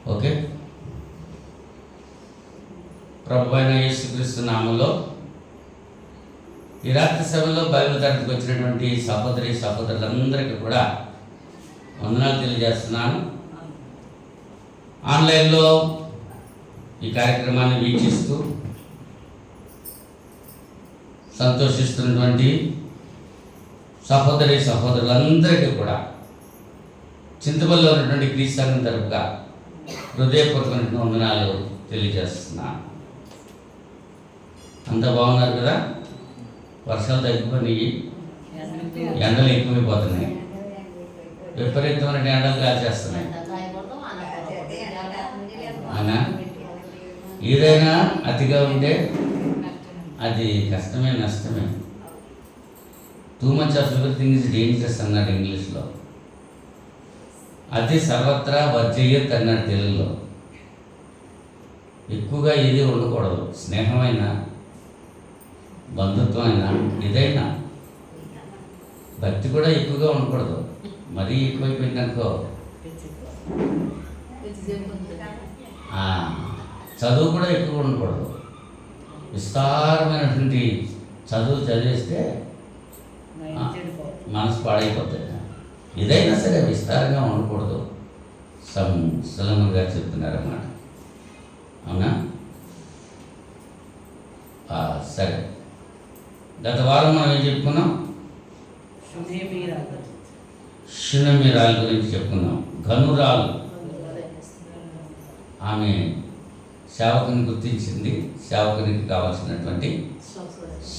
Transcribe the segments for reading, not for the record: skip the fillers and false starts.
Okay. ప్రభువైన యేసుక్రీస్తు నామములో ఈ రాత్రి సభలో బైబిల్ తరగతికి వచ్చినటువంటి సహోదరులందరికీ కూడా వందనాలు తెలియజేస్తున్నాను. ఆన్లైన్లో ఈ కార్యక్రమాన్ని వీక్షిస్తూ సంతోషిస్తున్నటువంటి సహోదరులందరికీ కూడా చింతపల్లిలో ఉన్నటువంటి క్రీస్తు సంఘం తరపుగా హృదయపూర్వకమైన వందనాలు తెలియజేస్తున్నాను. అంతా బాగున్నారు కదా? వర్షాలు తగ్గిపోయి ఎండలు ఎక్కువైపోతున్నాయి, విపరీతమైన ఎండలు కాల్చేస్తున్నాయి. అవునా? ఏదైనా అతిగా ఉంటే అది కష్టమే, నష్టమే. Too much of everything is dangerous అన్నాడు ఇంగ్లీష్లో. అది సర్వత్రా వర్జయ్యత్ అన్నాడు తెలుగులో. ఎక్కువగా ఏది ఉండకూడదు. స్నేహమైన, బంధుత్వమైనా, ఏదైనా. భక్తి కూడా ఎక్కువగా ఉండకూడదు. మరీ ఎక్కువైపోయిందనుకో. చదువు కూడా ఎక్కువ ఉండకూడదు. విస్తారమైనటువంటి చదువు చదివేస్తే మనసు పాడైపోతుంది. ఏదైనా సరే విస్తారంగా ఉండకూడదు. సొలొమోన్ గారు చెప్తున్నారన్నమాట. అవునా? సరే, గత వారం మనం ఏం చెప్పుకున్నాం? షునేమీరాలు గురించి చెప్పుకున్నాం. ఘనురాలు. ఆమె సేవకుని గుర్తించింది, సేవకునికి కావాల్సినటువంటి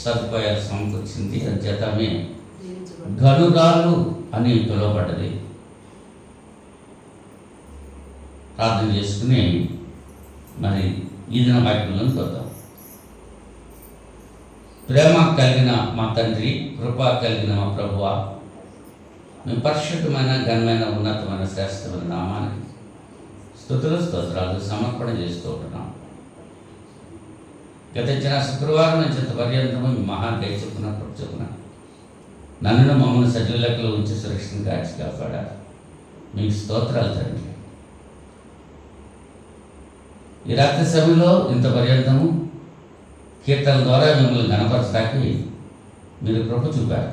సదుపాయాలు సమకూర్చింది. అంచేత ఆమె ఘనురాలు అని పిలువబడ్డది. ప్రార్థన చేసుకుని మరి ఈ దిన వాక్యంలో చూద్దాం. ప్రేమ కలిగిన మా తండ్రి, కృప కలిగిన మా ప్రభువా, మీ పరిశుద్ధమైన, ఘనమైన, ఉన్నతమైన, శ్రేష్టమైన నామానికి స్తుతులు స్తోత్రాలు సమర్పణ చేస్తూ ఉంటున్నాం. గతించిన శుక్రవారం నుంచి ఇంత పర్యంతము మీ మహాదయ చెప్పున నన్ను మమ్మల్ని సజీవ లెక్కలో ఉంచి సురక్షితంగా కాచి కాపాడారు. మీకు స్తోత్రాలు తండ్రి. ఈ రాత్రి సమయంలో ఇంత పర్యంతము కీర్తన ద్వారా మిమ్మల్ని గణపరచడానికి మీరు కృప చూపారు.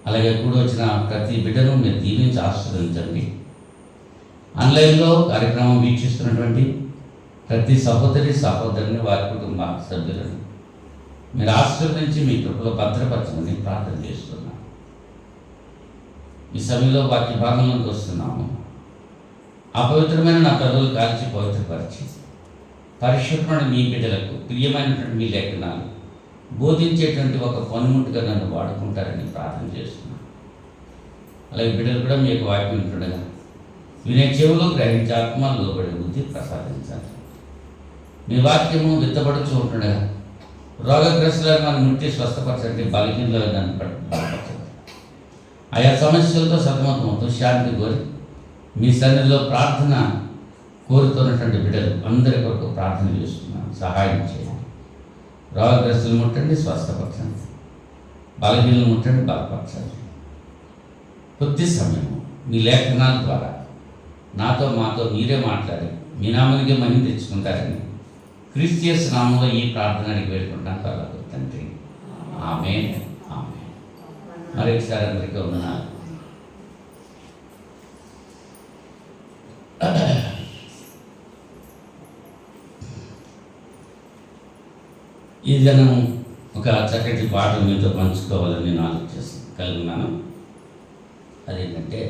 అలాగే కూడి వచ్చిన ప్రతి బిడ్డను మీరు దీవించి ఆశీర్వదించండి. ఆన్లైన్లో కార్యక్రమం వీక్షిస్తున్నటువంటి ప్రతి సహోదరిని, వారి కుటుంబ సభ్యులను మీరు ఆశీర్వదించి మీ కృపలో భద్రపరచమని ప్రార్థన చేస్తున్నాను. ఈ సమయంలో వాక్య భాగంలోకి వస్తున్నాము. అపవిత్రమైన నా పెదవులు కాల్చి పవిత్రపరిచి పరిశుభ్రమైన మీ బిడ్డలకు ప్రియమైనటువంటి మీ లేఖనాలు బోధించేటువంటి ఒక పనిముట్టుగా నన్ను వాడుకుంటారని ప్రార్థన చేస్తున్నాను. అలాగే బిడ్డలు కూడా మీ యొక్క వాక్యం ఉంటుండగా వినే చెవులో గ్రహించి ఆత్మలో లోబడి బుద్ధి ప్రసాదించాలి. మీ వాక్యము విత్తబడుచు ఉంటుండగా రోగగ్రస్తులను మనం ముట్టి స్వస్థపరచండి, బలహీనలో దాన్ని బలపరచండి. ఆయా సమస్యలతో సతమతమవుతూ శాంతి కోరి మీ సన్నిధిలో ప్రార్థన కోరుతున్నటువంటి బిడ్డలు అందరి కొరకు ప్రార్థన చేస్తున్నాను. సహాయం చేయండి. రోగగ్రస్తులు ముట్టండి, స్వస్థపరచండి. బలహీనలు ముట్టండి, బలపరచండి. కొద్ది సమయం మీ లేఖనాల ద్వారా నాతో మాతో మీరే మాట్లాడి మీ నామానికి మహిమ తెచ్చుకుంటారని క్రీస్తు నామంలో ఈ ప్రార్థన అడిగి వేడుకుంటాను పర్లేదు తండ్రి. ఆమేన్, ఆమేన్. మరొకసారి అందరికీ వందనాలు. ఈ దినం ఒక చక్కటి పాట మీతో పంచుకోవాలని నేను కలిగి ఉన్నాను. అదేంటంటే,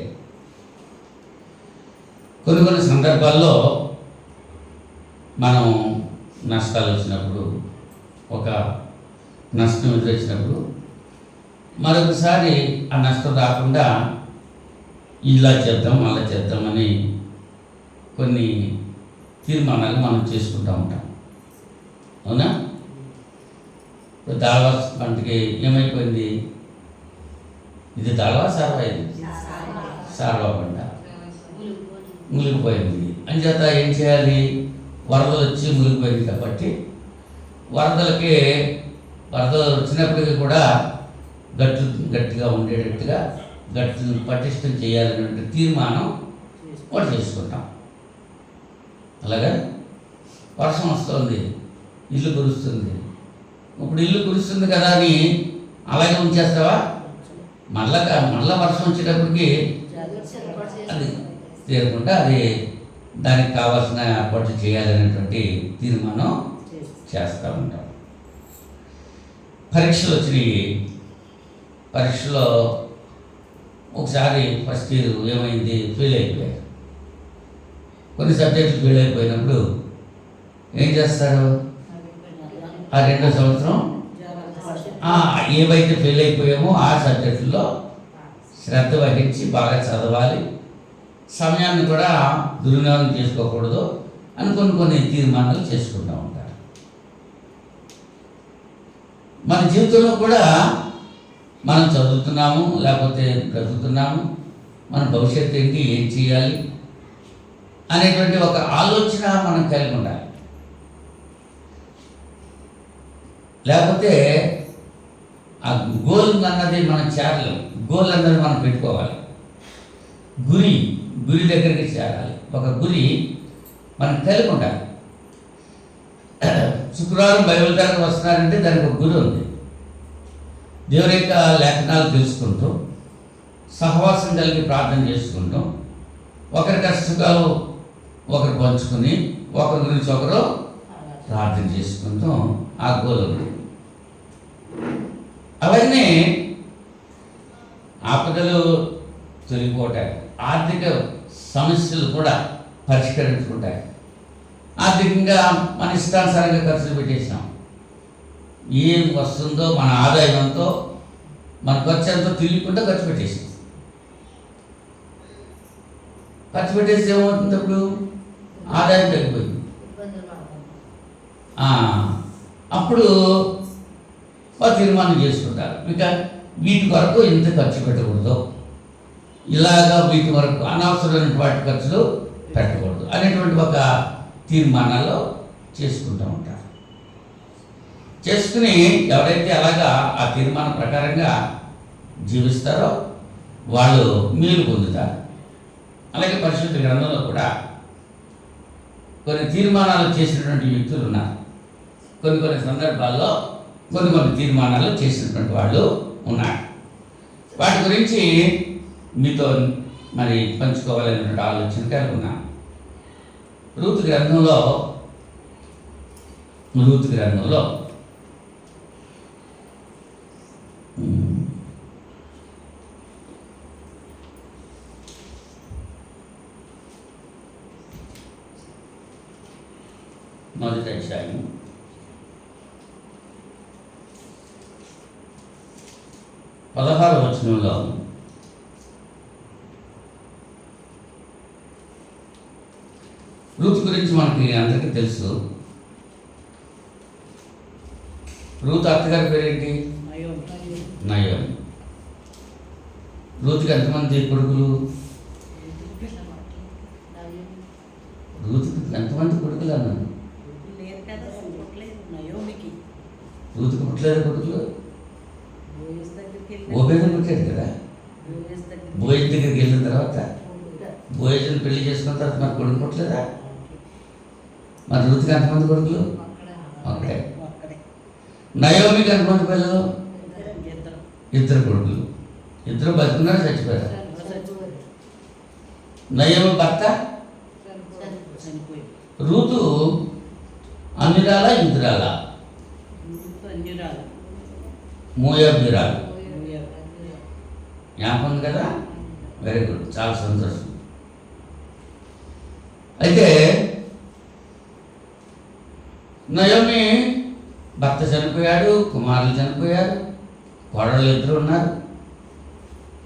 కొన్ని సందర్భాల్లో మనం నష్టాలు వచ్చినప్పుడు, ఒక నష్టం ఎదురొచ్చినప్పుడు మరొకసారి ఆ నష్టం రాకుండా ఇలా చేద్దాం అలా చేద్దామని కొన్ని తీర్మానాలు మనం చేసుకుంటూ ఉంటాం. అవునా? దాళవాస పంటకి ఏమైపోయింది? ఇది దాళవా సార్వా? ఇది సార్వా పంట మునిగిపోయింది. అంచేత ఏం చేయాలి? వరదలు వచ్చి మునిగిపోయింది కాబట్టి వరదలు వచ్చినప్పటికీ కూడా గట్టిగా ఉండేటట్టుగా పటిష్టం చేయాలనే తీర్మానం ఒకటి చేసుకుంటాం. అలాగా వర్షం వస్తుంది, ఇల్లు కురుస్తుంది. ఇప్పుడు ఇల్లు కురుస్తుంది కదా అని అలాగే ఉంచేస్తావా? మళ్ళా వర్షం వచ్చేటప్పటికి అది తీరకుండా అది దానికి కావాల్సిన ఏర్పాట్లు చేయాలనేటువంటి తీర్మానం చేస్తూ ఉంటాం. పరీక్షలు వచ్చినాయి. పరీక్షలో ఒకసారి ఫస్ట్ ఇయర్ ఏమైంది, ఫెయిల్ అయిపోయారు. కొన్ని సబ్జెక్టులు ఫెయిల్ అయిపోయినప్పుడు ఏం చేస్తారు? ఆ రెండో సంవత్సరం ఏవైతే ఫెయిల్ అయిపోయామో ఆ సబ్జెక్టుల్లో శ్రద్ధ వహించి బాగా చదవాలి, సమయాన్ని కూడా దుర్వినియోగం చేసుకోకూడదు అని కొన్ని తీర్మానాలు చేసుకుంటూ ఉంటారు. మన జీవితంలో కూడా మనం చదువుతున్నాము, లేకపోతే బ్రతుకుతున్నాము, మన భవిష్యత్తు ఏంటి, ఏం చేయాలి అనేటువంటి ఒక ఆలోచన మనం కలిగి ఉండాలి. లేకపోతే ఆ గోల్ అన్నది మనం చేరలేం. గోల్ అన్నది మనం పెట్టుకోవాలి. గురి దగ్గరికి చేరాలి. ఒక గురి మనం కలిగి ఉండాలి. శుక్రవారం బైబిల్ తరగతి వస్తున్నారంటే దానికి ఒక గురి ఉంది. దేవుని యొక్క లేఖనాలు తెలుసుకుంటూ, సహవాసం కలిగి ప్రార్థన చేసుకుంటూ, ఒకరి కష్టాలు ఒకరు పంచుకుని, ఒకరి గురించి ఒకరు ప్రార్థన చేసుకుంటూ ఆ గోల్ ఉంది. అవన్నీ ఆపదలు తొలగిపోతాయి, ఆర్థిక సమస్యలు కూడా పరిష్కరించుకుంటాయి. ఆర్థికంగా మన ఇష్టానుసారంగా ఖర్చులు పెట్టేసాం. ఏం వస్తుందో మన ఆదాయంతో మన ఖర్చు ఎంతో తెలియకుండా ఖర్చు పెట్టేసాం. ఖర్చు పెట్టేసి ఏమవుతుంది? అప్పుడు ఆదాయం తగ్గిపోయింది. అప్పుడు తీర్మానం చేసుకుంటారు, ఇక వీటి వరకు ఇంత ఖర్చు పెట్టకూడదు, ఇలాగా వీటి వరకు అనవసరమైన వాటి ఖర్చులు పెట్టకూడదు అనేటువంటి ఒక తీర్మానాలు చేసుకుంటూ ఉంటారు. చేసుకుని ఎవరైతే అలాగా ఆ తీర్మానం ప్రకారంగా జీవిస్తారో వాళ్ళు మేలు పొందుతారు. అలాగే పరిశుద్ధ గ్రంథంలో కూడా కొన్ని తీర్మానాలు చేసినటువంటి వ్యక్తులు ఉన్నారు. కొన్ని సందర్భాల్లో కొన్ని తీర్మానాలు చేసినటువంటి వాళ్ళు ఉన్నారు. వాటి గురించి మీతో మరి పంచుకోవాలనేటువంటి ఆలోచన కలిగి ఉన్నాను. రూతు గ్రంథంలో మొదటి అధ్యాయం 16వ వచనంలో రూతు గురించి మనకి అందరికీ తెలుసు. రూతు అత్తగారి పేరేంటి? నయోమి. రూతుకి ఎంతమంది కొడుకులు? రూతుకి ఎంతమంది కొడుకులు అన్నాను? రూతుకి పుట్టలేదు కొడుకులు. ఓబేదు పుట్టాడు కదా. బోయజ్ దగ్గరికి వెళ్ళిన తర్వాత బోయజ్ని పెళ్లి చేసుకున్న తర్వాత మరి కొడుకు పుట్టలేదా? మరి రూతుకి ఎంతమంది కొడుకులు? ఒకటే. నయోమికి ఎంతమంది పిల్లలు? ఇద్దరు కొడుకులు. ఇద్దరు బతుకున్నారు, చచ్చిపోయారు. నయోమి భర్త రూతు అన్యురాలా యుద్ధురాలా? మోయాబీరాలు. జ్ఞాపకం కదా? వెరీ గుడ్, చాలా సంతోషం. అయితే నయోమి భర్త చనిపోయాడు, కుమారులు చనిపోయారు, కోడళ్ళు ఇద్దరు ఉన్నారు.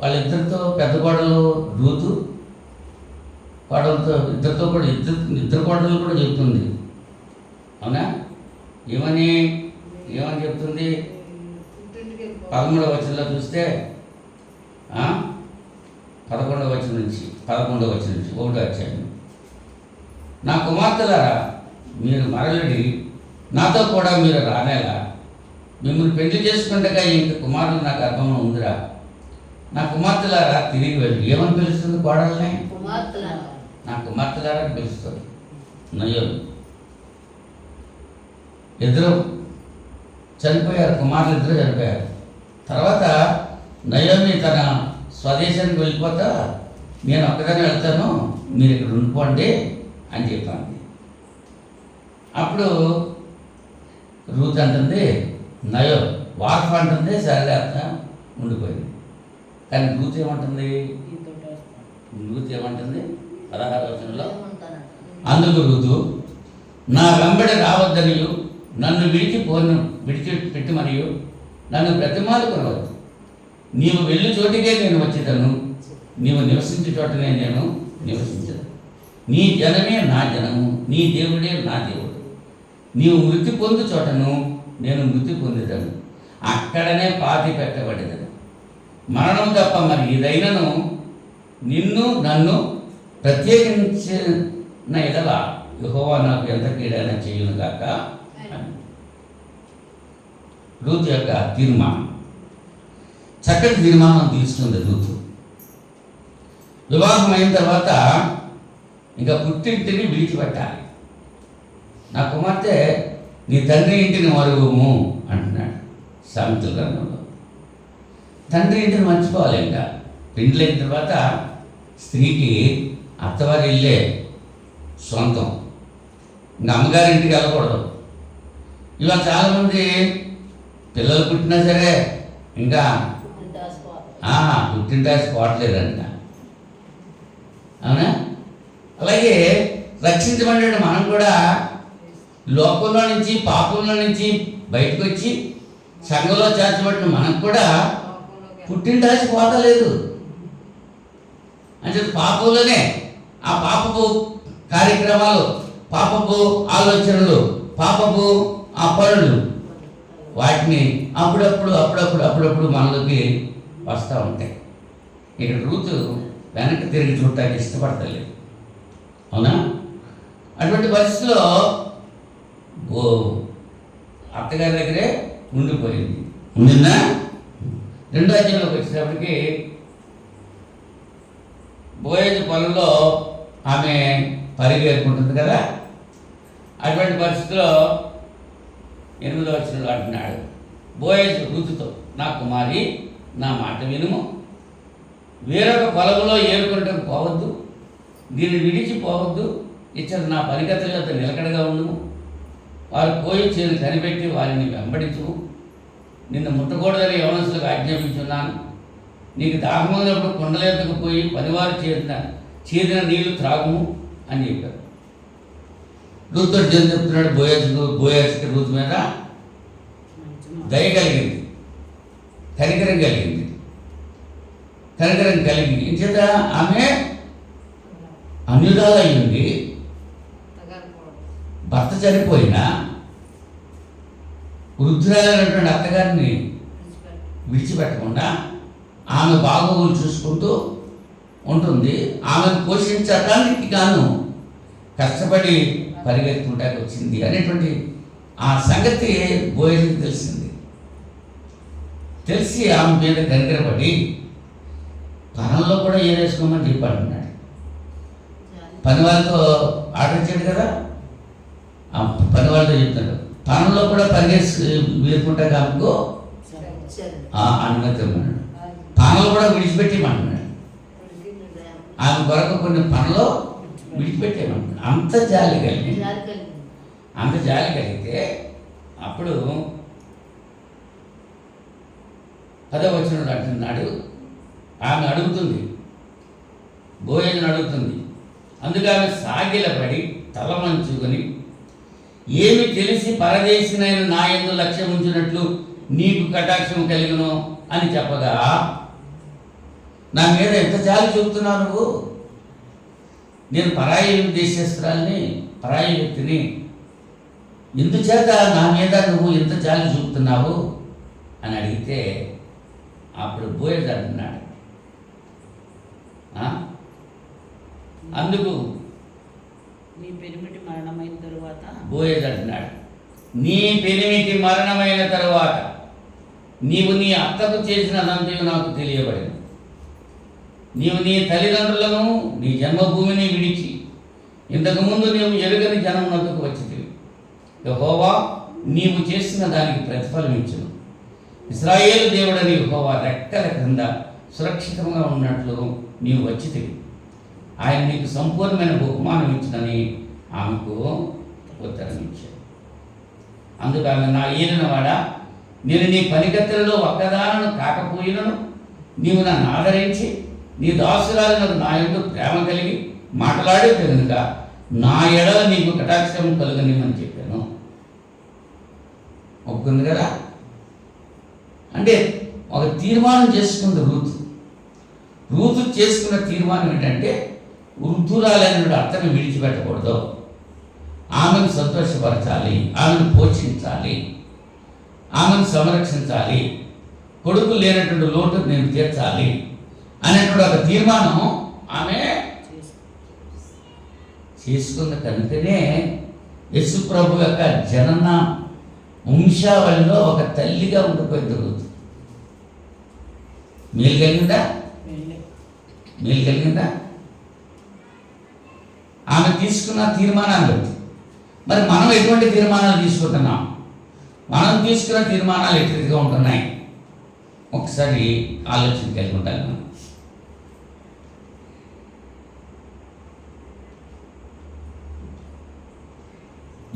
వాళ్ళిద్దరితో పెద్ద కోడలు రూతు, కోడలతో ఇద్దరితో కూడా ఇద్దరు కోడలు కూడా చెప్తుంది. అవునా? ఏమని చెప్తుంది? 13వ వచనంలో చూస్తే 11వ వచనం నుంచి 1వ అధ్యాయం. నా కుమార్తెలారా, మీరు మరలడి నాతో కూడా మీరు రానేలా, మిమ్మల్ని పెళ్లి చేసుకుండగా ఇంక కుమారులు నా గర్భంలో ఉందిరా. నా కుమార్తెలారా తిరిగి వెళ్ళి. ఏమని పిలుస్తుంది కోడల్ని? నా కుమార్తెలారా అని పిలుస్తుంది. నయోమి. ఇద్దరు చనిపోయారు, కుమారులు ఇద్దరు చనిపోయారు. తర్వాత నయోమి తన స్వదేశానికి వెళ్ళిపోతా, నేను ఒక్కదాన్ని వెళ్తాను, మీరు ఇక్కడ ఉండిపోండి అని చెప్పాను. అప్పుడు రూత్ అంటుంది, వార్ఫ్ అంటుంది, సరే అర్థం ఉండిపోయింది. కానీ రూత్ ఏమంటుంది 16వ వచనంలో, అందుకు రూతు, నా వెంబడి రావద్దనియు నన్ను విడిచిపెట్టి మరియు నన్ను బ్రతిమాలు కొనవద్దు. నీవు వెళ్ళి చోటికే నేను వచ్చేదను, నీవు నివసించే చోటనే నేను నివసించను. నీ జనమే నా జనము, నీ దేవుడే నా దేవుడు. నీవు మృతి పొందు చోటను నేను మృతి పొందేదను, అక్కడనే పాతి పెట్టబడేదను. మరణం తప్ప మరి ఏదైనాను నిన్ను నన్ను ప్రత్యేకించిన ఎడల యెహోవా నాకు ఎంత కీడైనా చేయును గాక. రూతు యొక్క తీర్మానం, చక్కటి తీర్మానం తీసుకుంది రూతు. వివాహం అయిన తర్వాత ఇంకా పుట్టింటిని విడిచిపెట్టాలి. నా కుమార్తె నీ తండ్రి ఇంటిని మరువము అంటున్నాడు సామెతల గ్రంథంలో. తండ్రి ఇంటిని మర్చిపోవాలి. ఇంకా పెండ్లైన తర్వాత స్త్రీకి అత్తవారి ఇల్లే సొంతం, ఇంకా అమ్మగారి ఇంటికి వెళ్ళకూడదు. ఇవాళ చాలామంది పిల్లలు పుట్టినా సరే ఇంకా పుట్టింటాసి పోవట్లేదంట, అవునా? అలాగే రక్షించబడే మనం కూడా లోకంలో నుంచి, పాపంలో నుంచి బయటకు వచ్చి సంఘంలో చేర్చబడిన మనకు కూడా పుట్టింటాసి పోతలేదు. అంటే పాపంలోనే ఆ పాపపు కార్యక్రమాలు, పాపపు ఆలోచనలు, పాపపు ఆ పనులు, వాటిని అప్పుడప్పుడు మనలోకి వస్తూ ఉంటాయి. ఇక్కడ రూతు వెనక్కి తిరిగి చూడటానికి ఇష్టపడతలేదు, అవునా? అటువంటి పరిస్థితిలో అత్తగారి దగ్గరే ఉండిపోయింది. ఉండిందా? రెండో అధ్యాయంలోకి వచ్చేటప్పటికి బోయేజు పొలంలో ఆమె పరిగెత్తుకుంటుంది కదా. అటువంటి పరిస్థితిలో 8వ వచనంలో అంటున్నాడు, బోయేజు రూతుతో, నా కుమారి నా మాట వినుము, వేరొక పొలంలో ఏరుకుంటూ పోవద్దు, దీన్ని విడిచిపోవద్దు, ఇచ్చట నా పనికత్తల యొద్ద నిలకడగా ఉండుము, వారు పోయి చేను కనిపెట్టి వారిని వెంబడించుము, నిన్ను ముట్టకూడదని యవనస్తులకు ఆజ్ఞాపించున్నాను, నీకు దాహమైనప్పుడు కొండల యొద్దకు పోయి పనివారు చేదిన నీళ్లు త్రాగుము అని చెప్పారు. రూతు జన్ చెప్తున్నాడు, బోయాజుకి రూతు మీద దయ కలిగింది, కనికరం కలిగి ఇంచేత ఆమె అన్యురాలు అయ్యింది. భర్త చనిపోయినా వృద్ధురాలైనటువంటి అత్తగారిని విడిచిపెట్టకుండా ఆమె బాగోగులు చూసుకుంటూ ఉంటుంది. ఆమెను పోషించడానికి గాను కష్టపడి పరిగెత్తుకుంటానికి వచ్చింది అనేటువంటి ఆ సంగతి బోయజుకి తెలిసింది. తెలిసి ఆమె మీద కనికరపడి పనంలో కూడా ఏరేసుకోమని చెప్పి అంటున్నాడు. పని వాళ్ళతో ఆర్డర్ ఇచ్చాడు కదా, ఆ పని వాళ్ళతో చెప్తాడు, పనంలో కూడా పరిగెత్తి వీరుకుంటా కాముకో అనుమతి ఇమ్మన్నాడు. పనులు కూడా విడిచిపెట్టేయమంటున్నాడు. ఆమె కొరకు కొన్ని పనులు విడిచిపెట్టేయమంటున్నాడు. అంత జాలి కలిగితే అప్పుడు 10వ వచనంలో అంటున్నాడు, ఆమె అడుగుతుంది, బోయేజును అడుగుతుంది. అందుకే ఆమె సాగిలపడి తల మంచుకొని, ఏమి తెలిసి పరదేశినైన నా యందు లక్ష్యం ఉంచినట్లు నీకు కటాక్షం కలిగినో అని చెప్పగా, నా మీద ఎంత జాలి చూపుతున్నావు నువ్వు, నేను పరాయి దేశస్తురాల్ని, పరాయి వ్యక్తిని, ఎందుచేత నా మీద నువ్వు ఎంత జాలి చూపుతున్నావు అని అడిగితే అప్పుడు బోయేజు అంటున్నాడు, అందుకు నీ పెనిమిటి మరణమైన తరువాత, బోయేజు అంటున్నాడు, నీ పెనిమిటి మరణమైన తరువాత నీవు నీ అత్తకు చేసినదంతయు నాకు తెలియబడింది. నీవు నీ తల్లిదండ్రులను నీ జన్మభూమిని విడిచి ఇంతకుముందు నీవు ఎరుగని జనం వద్దకు వచ్చితివి. యెహోవా నీవు చేసిన దానికి ప్రతిఫలం ఇచ్చును. ఇశ్రాయేలు దేవుడని యెహోవా రెక్కల క్రింద సురక్షితంగా ఉన్నట్లు నీవు వచ్చితివి. ఆయన నీకు సంపూర్ణమైన బహుమానం ఇచ్చునని ఆమెకు ఉత్తరం ఇచ్చాడు. అందుకు ఆమె, నా ఏలినవాడా, నేను నీ పనికత్తెలలో ఒక్కదానను కాకపోయినను నీవు నన్ను ఆదరించి నీ దాసురాలను నా యందు ప్రేమ కలిగి మాట్లాడే కనుక నా ఎడల నీకు కటాక్షం కలుగనిమని చెప్పాను. ఒప్పుకుంది కదా. అంటే ఒక తీర్మానం చేసుకుంది రూతు చేసుకున్న తీర్మానం ఏంటంటే వృద్ధురాలైన అత్తను విడిచిపెట్టకూడదు, ఆమెను సంతోషపరచాలి, ఆమెను పోషించాలి, ఆమెను సంరక్షించాలి, కొడుకు లేనటువంటి లోటు నేను తీర్చాలి అనేటువంటి ఒక తీర్మానం ఆమె చేసుకున్న కనుకనే యేసు ప్రభు యొక్క జనన వంశావళిలో ఒక తల్లిగా ఉండిపోయింది రూతు. మేలు కలిగిందా? ఆమె తీసుకున్న తీర్మానాన్ని బట్టి మరి మనం ఎటువంటి తీర్మానాలు తీసుకుంటున్నాం, మనం తీసుకున్న తీర్మానాలు ఎటుగా ఉంటున్నాయి ఒకసారి ఆలోచన కలిగి ఉండాలి. మనం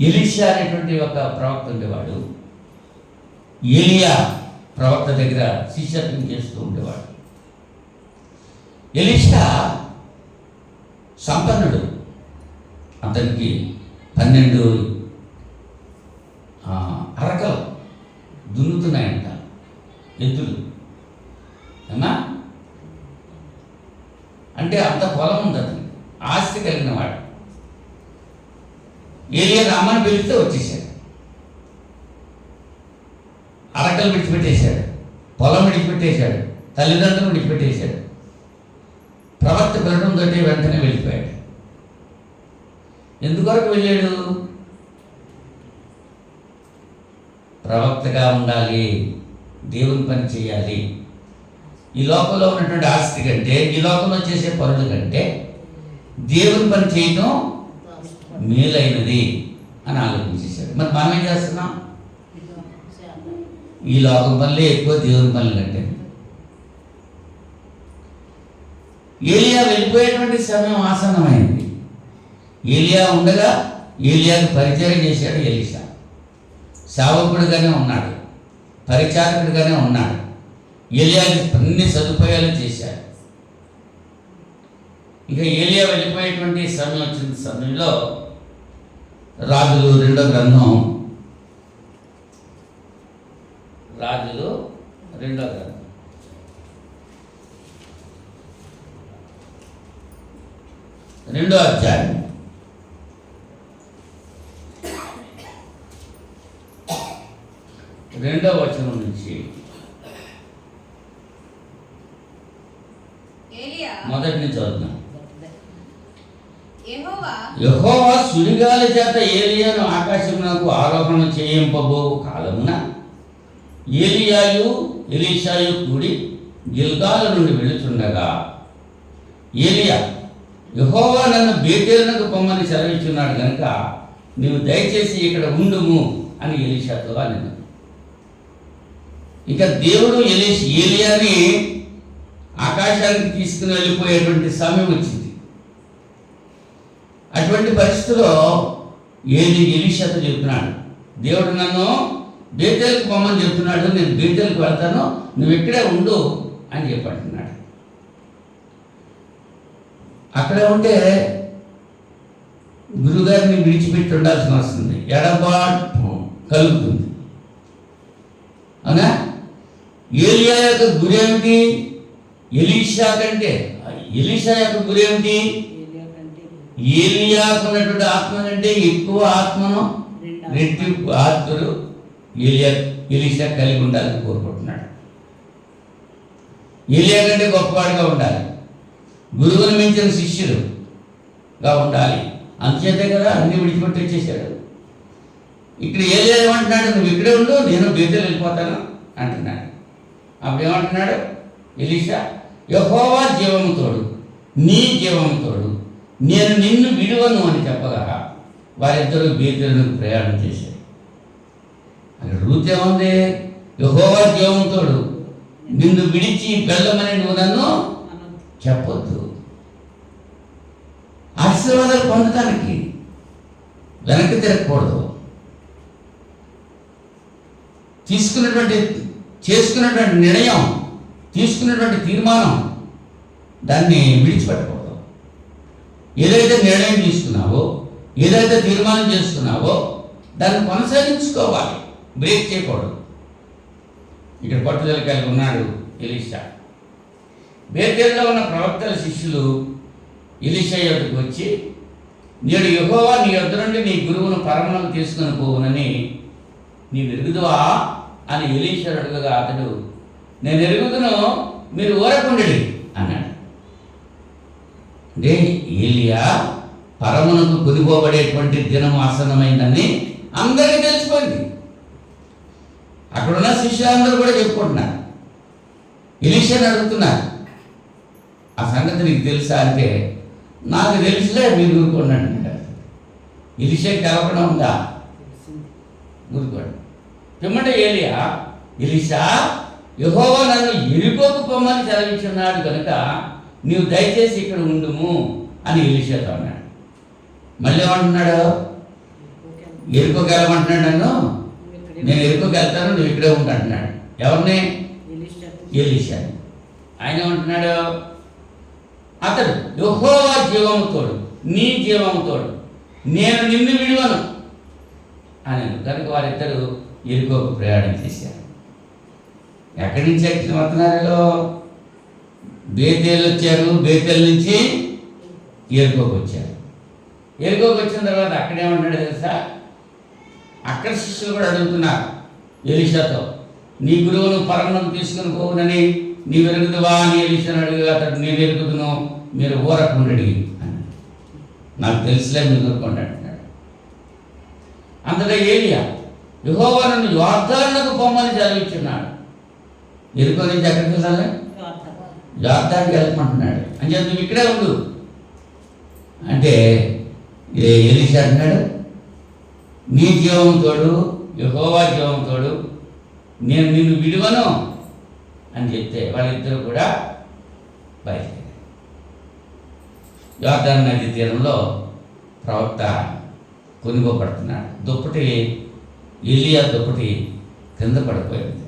ఎలీషా అనేటువంటి ఒక ప్రవక్త ఉండేవాడు. ఏలియా ప్రవక్త దగ్గర శిష్యత్వం చేస్తూ ఉండేవాడు. ఎలీషా సంపన్నుడు. అతనికి 12 అరకలు దున్నుతున్నాయంట, ఎద్దులు. ఏమా అంటే అంత పొలం ఉంది అతనికి, ఆస్తి కలిగిన వాడు. ఏలియా రామని పిలిస్తే వచ్చేసాడు. అరకలు విడిచిపెట్టేశాడు, పొలం విడిచిపెట్టేశాడు, తల్లిదండ్రులు విడిచిపెట్టేశాడు. ప్రవక్త పిలడంతో వెంటనే వెళ్ళిపోయాడు. ఎందుకొరకు వెళ్ళాడు? ప్రవక్తగా ఉండాలి, దేవుని పని చేయాలి. ఈ లోకంలో ఉన్నటువంటి ఆస్తి కంటే, ఈ లోకంలో చేసే పనుల కంటే దేవుని పని చేయటం మేలైనది అని ఆలోచించేశాడు. మరి మనం ఏం చేస్తున్నాం? ఈ లోకం పనులే ఎక్కువ దేవుని పనులు కంటే. ఏలియా వెళ్ళిపోయేటువంటి సమయం ఆసన్నమైంది. ఏలియా ఉండగా ఏలియాకు పరిచయం చేశాడు ఎలీషా. సేవకుడిగానే ఉన్నాడు, పరిచారకుడిగానే ఉన్నాడు. ఏలియాకి అన్ని సదుపాయాలు చేశాడు. ఇక ఏలియా వెళ్ళిపోయేటువంటి సమయం వచ్చిన సమయంలో రాజులు 2వ గ్రంథం, రాజులు 2వ గ్రంథం 2వ అధ్యాయం 2వ వచనం నుంచి మొదటి నుంచి చదువుతున్నాం. యెహోవా సుడిగాలి చేత ఏలియాను ఆకాశమునకు ఆరోహణ చేయింపబో కాలమున ఏలియాయు ఎలీషాయు కూడి గిల్గాలు నుండి వెళుచుండగా ఏలియా, యెహోవా నన్ను బేతేలునకు పొమ్మని సెలవిచ్చున్నాడు కనుక నీవు దయచేసి ఇక్కడ ఉండుము అని ఎలీషాతో అన్నాడు. ఇక దేవుడు ఏలియాని ఆకాశానికి తీసుకుని వెళ్ళిపోయేటువంటి సమయం వచ్చింది. అటువంటి పరిస్థితిలో ఎలీషాతో చెప్తున్నాడు, దేవుడు నన్ను బేతేలుకు పొమ్మని చెప్తున్నాడు, నేను బేతేలుకు వెళ్తాను, నువ్వు ఇక్కడే ఉండు అని చెప్పంటున్నాడు. అక్కడే ఉంటే గురుగారిని విడిచిపెట్టి ఉండాల్సి వస్తుంది, ఎడబాటు కలుగుతుంది. అవునా? ఏలియా యొక్క గురేమిటి? ఎలీషా కంటే ఎలీషా యొక్క గురేమిటి? ఏలియాకు ఉన్నటువంటి ఆత్మ కంటే ఎక్కువ ఆత్మను, రెట్టింపు ఆత్మను ఎలీషా కలిగి ఉండాలని కోరుకుంటున్నాడు. ఏలియా కంటే గొప్పవాడిగా ఉండాలి, గురువుని మించిన శిష్యులుగా ఉండాలి. అంతేతే కదా అన్ని విడిచిపెట్టి వచ్చేసాడు. ఇక్కడ ఏలియా ఏమంటున్నాడు? నువ్వు ఇక్కడే ఉండు, నేను బేతేలు వెళ్ళిపోతాను అంటున్నాడు. అప్పుడు ఏమంటున్నాడు ఎలీషా? యెహోవా జీవము తోడు, నీ జీవము తోడు, నేను నిన్ను విడువను అని చెప్పగా వారిద్దరూ బేతేలుకు ప్రయాణం చేశారు. అక్కడ రూత్ ఏముంది? యెహోవా జీవంతోడు నిన్ను విడిచి వెళ్ళమని నువ్వు నన్ను చెప్పొద్దు. ఆశీర్వాదాలు పొందటానికి వెనక్కి తిరగకూడదు. చేసుకున్నటువంటి నిర్ణయం, తీసుకున్నటువంటి తీర్మానం దాన్ని విడిచిపెట్టకూడదు. ఏదైతే నిర్ణయం తీసుకున్నావో, ఏదైతే తీర్మానం చేసుకున్నావో దాన్ని కొనసాగించుకోవాలి, బ్రేక్ చేయకూడదు. ఇక్కడ పట్టుదల కలిగి ఉన్నాడు ఎలీషా. బేతేలులో ఉన్న ప్రవక్తల శిష్యులు ఎలీషా యొద్దకు వచ్చి, నేడు యెహోవా నీ యొద్ద నుండి నీ గురువును పరమణం తీసుకుని పోవునని నీవు ఎరుగుదువా అని ఎలీషా అడుగగా అతడు, నేను ఎరుగుదును, మీరు ఊరకుండడి అన్నాడు. అంటే ఏలియా పరమునకు కొనిపోబడేటువంటి దినం ఆసన్నమైందని అందరికీ తెలిసిపోయింది. అక్కడున్న శిష్యులందరూ కూడా చెప్పుకుంటున్నారు. ఎలీషాని అడుగుతున్నారు, ఆ సంగతి నీకు తెలుసా అంటే, నాకు తెలుసులే, మీరు ఊరుకోండి అంటున్నాడు. ఎలీషా కలపడం ఉందా? ఊరుకోండి. పిమ్మట ఏలియా, ఎలీషా, యెహోవా నన్ను ఎరికోకు పొమ్మని సెలవించున్నాడు కనుక నీవు దయచేసి ఇక్కడ ఉండుము అని ఎలీషాతో అన్నాడు. మళ్ళీ ఏమంటున్నాడు? ఎరుకోకి వెళ్ళమంటున్నాడు నన్ను, నేను ఎరుకోకి వెళ్తాను, నువ్వు ఇక్కడే ఉంటా అంటున్నాడు. ఎవరిని? ఎలీషాని. ఆయన ఏమంటున్నాడు? అతడు యెహోవా జీవముతోడు, నీ జీవముతోడు నేను నిన్ను విడువను అని. కనుక వారిద్దరూ ఎరుకోకు ప్రయాణం చేశారు. ఎక్కడి నుంచి ఎక్కిన వస్తున్నారో? బేతేలు వచ్చారు, బేతేలు నుంచి ఎరుకోకు వచ్చారు. ఎరుకోకు వచ్చిన తర్వాత అక్కడేమంటాడు తెలుసా? అక్కడ శిష్యులు కూడా అడుగుతున్నారు ఎలీషాతో, నీ గురువును పరమణం తీసుకుని పోవునని నీవు ఎరుగుదువా అని ఎలీషాను అడిగి అతడు, నేను ఎరుగుదును, మీరు ఊరకుండడి అని. నాకు తెలుసులే, మీరు ఊరుకోండి అంటున్నాడు. అంతటా ఏలియా, యెహోవా నన్ను యోర్దానుకు పొమ్మని సెలవిచ్చున్నాడు. ఎరుకో నుంచి ఎక్కడికి వెళ్ళాలి? యోర్దానుకి వెళ్ళమంటున్నాడు. అని చెప్పి నువ్వు ఇక్కడే ఉండు అంటే ఎలీషా అంటున్నాడు, నీ జీవంతోడు, యెహోవా జీవంతోడు నేను నిన్ను విడువను అని చెప్తే వాళ్ళిద్దరూ కూడా బయలుదేరారు. యోర్దాను నది తీరంలో ప్రవక్త కొనుగోపడుతున్నాడు. దుప్పటి, ఎలియా దుప్పటి కింద పడిపోయింది,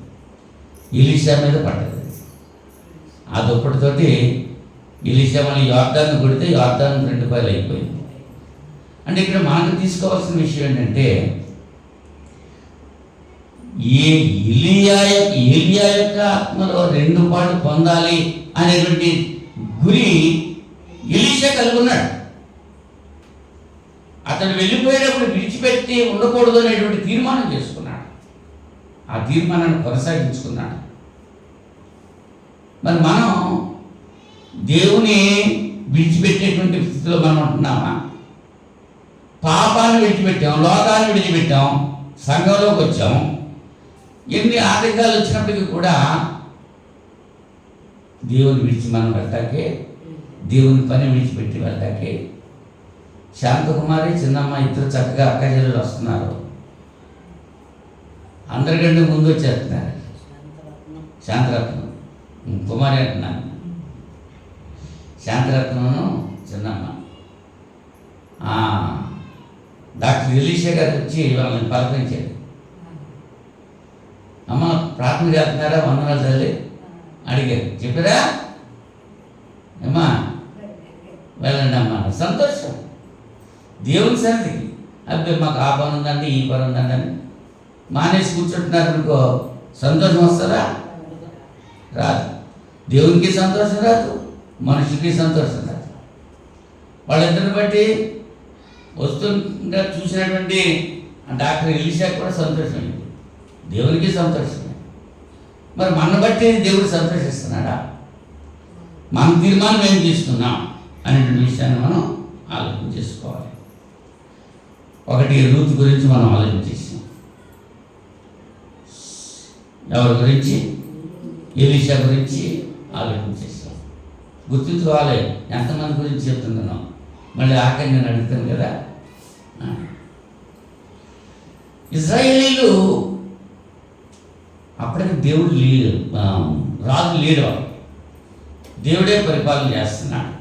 ఎలీషా మీద పడ్డది. ఆ దుప్పటితోటి ఎలీషా మళ్ళీ యోర్దాను కొడితే యోర్దాను 2 పాయలు అయిపోయింది. అంటే ఇక్కడ మనకు తీసుకోవాల్సిన విషయం ఏంటంటే, ఏలియా యొక్క ఆత్మలో 2 పాళ్ళు పొందాలి అనేటువంటి గురి ఎలీషా కలిగి ఉన్నాడు. అతడు వెళ్ళిపోయేటప్పుడు విడిచిపెట్టి ఉండకూడదు అనేటువంటి తీర్మానం చేసుకున్నాడు. ఆ తీర్మానాన్ని కొనసాగించుకున్నాడు. మరి మనం దేవుని విడిచిపెట్టేటువంటి స్థితిలో మనం ఉంటున్నామా? పాపాన్ని విడిచిపెట్టాం, లోకాన్ని విడిచిపెట్టాం, సంఘంలోకి వచ్చాం. ఎన్ని ఆటంకాలు వచ్చినప్పటికీ కూడా దేవుని విడిచి మనం వెళ్తాకే, దేవుని పని విడిచిపెట్టి వెళ్తాకే. శాంతకుమారి, చిన్నమ్మ ఇద్దరు చక్కగా అక్కచెల్లెలు వస్తున్నారు. అందరికంటే ముందు వచ్చేస్తున్నారు. శాంతరత్నం కుమారి అంటున్నాను, శాంతరత్నమును చిన్నమ్మ. డాక్టర్ ఎలీషా గారు వచ్చి వాళ్ళని పలకరించారు. అమ్మ ప్రార్థన చేస్తున్నారా, వందనాలు తల్లి అడిగారు. చెప్పారా? అమ్మా వెళ్ళండి అమ్మా. సంతోషం. దేవుని సన్నిధికి అబ్బే మాకు ఆ పని ఉందండి, ఈ పని ఉందండి అని మానేసి కూర్చుంటున్నారు అనుకో, సంతోషం వస్తుందా? రాదు. దేవునికి సంతోషం రాదు, మనుషులకి సంతోషం రాదు. వాళ్ళిద్దరిని బట్టి వస్తుంటే చూసినటువంటి డాక్టర్ ఎలీషా కూడా సంతోషమైంది, దేవునికి సంతోషమే. మరి మన బట్టి దేవుడు సంతోషిస్తున్నాడా? మన తీర్మానం ఏం తీసుకున్నాం అనేటువంటి విషయాన్ని మనం ఆలోచన చేసుకోవాలి. ఒకటి రూతు గురించి మనం ఆలోచన చేసాం. ఎవరి గురించి? ఎలీషా గురించి ఆలోచన చేసాం. గుర్తుంచుకోవాలి ఎంతమంది గురించి చెప్తున్నాను. మళ్ళీ ఆఖరి నేను అడుగుతాను కదా. ఇజ్రాయేలీలు అప్పటికి దేవుడు రాజు లేడు, దేవుడే పరిపాలన చేస్తున్నాడు.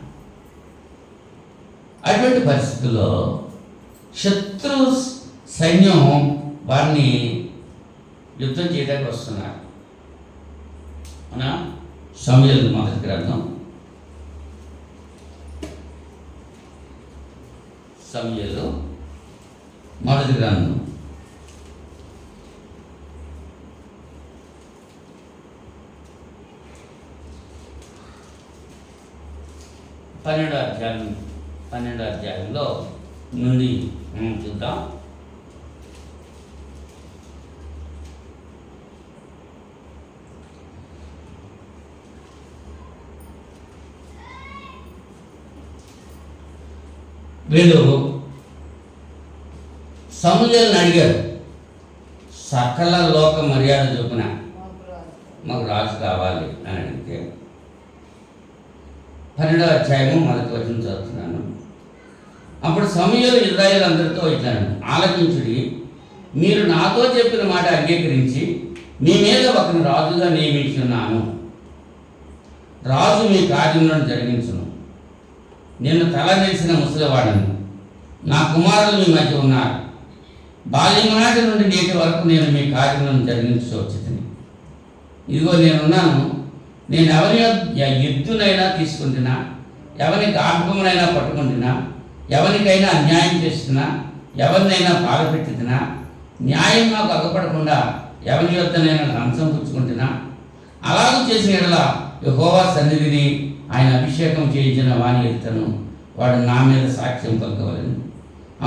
అటువంటి పరిస్థితుల్లో శత్రు సైన్యం వారిని యుద్ధం చేయడానికి వస్తున్నారు. మన సమూయేలు మొదటి గ్రంథం, సమూయేలు మొదటి గ్రంథం 12వ అధ్యాయంలో నుండి చూద్దాం. వీళ్ళు సమూయేలుని అడిగారు, సకల లోక మర్యాద చొప్పున మాకు రాజు కావాలి అని అడిగితే 12వ అధ్యాయము 1వ వచనం చదువుతున్నాను. అప్పుడు సమూయేలు ఇశ్రాయేలు అందరితో ఇట్లాను, ఆలకించుడి, మీరు నాతో చెప్పిన మాట అంగీకరించి మీ మీద ఒకరిని రాజుగా నియమించున్నాను. రాజు మీ కార్యములను జరిగించును. నిన్ను తల నెరిసిన ముసలివాడను, నా కుమారులు మీ మధ్య ఉన్నారు. బాల్యం నాటి నుండి నేటి వరకు నేను మీ కార్యములను జరిగించవచ్చుని. ఇదిగో నేనున్నాను. నేను ఎవరి ఎద్దునైనా తీసుకుంటున్నా, ఎవరి గాఢమునైనా పట్టుకుంటున్నా, ఎవరికైనా అన్యాయం చేస్తున్నా, ఎవరినైనా బాధపెట్టుతున్నా, న్యాయం నాకు అగపడకుండా ఎవరి యొద్దనైనా లంచం పుచ్చుకుంటున్నా, అలాగ చేసిన యెడల యెహోవా సన్నిధిని ఆయన అభిషేకం చేయించిన వాని ఎదుటను వాడు నా మీద సాక్ష్యం పలకవలెను.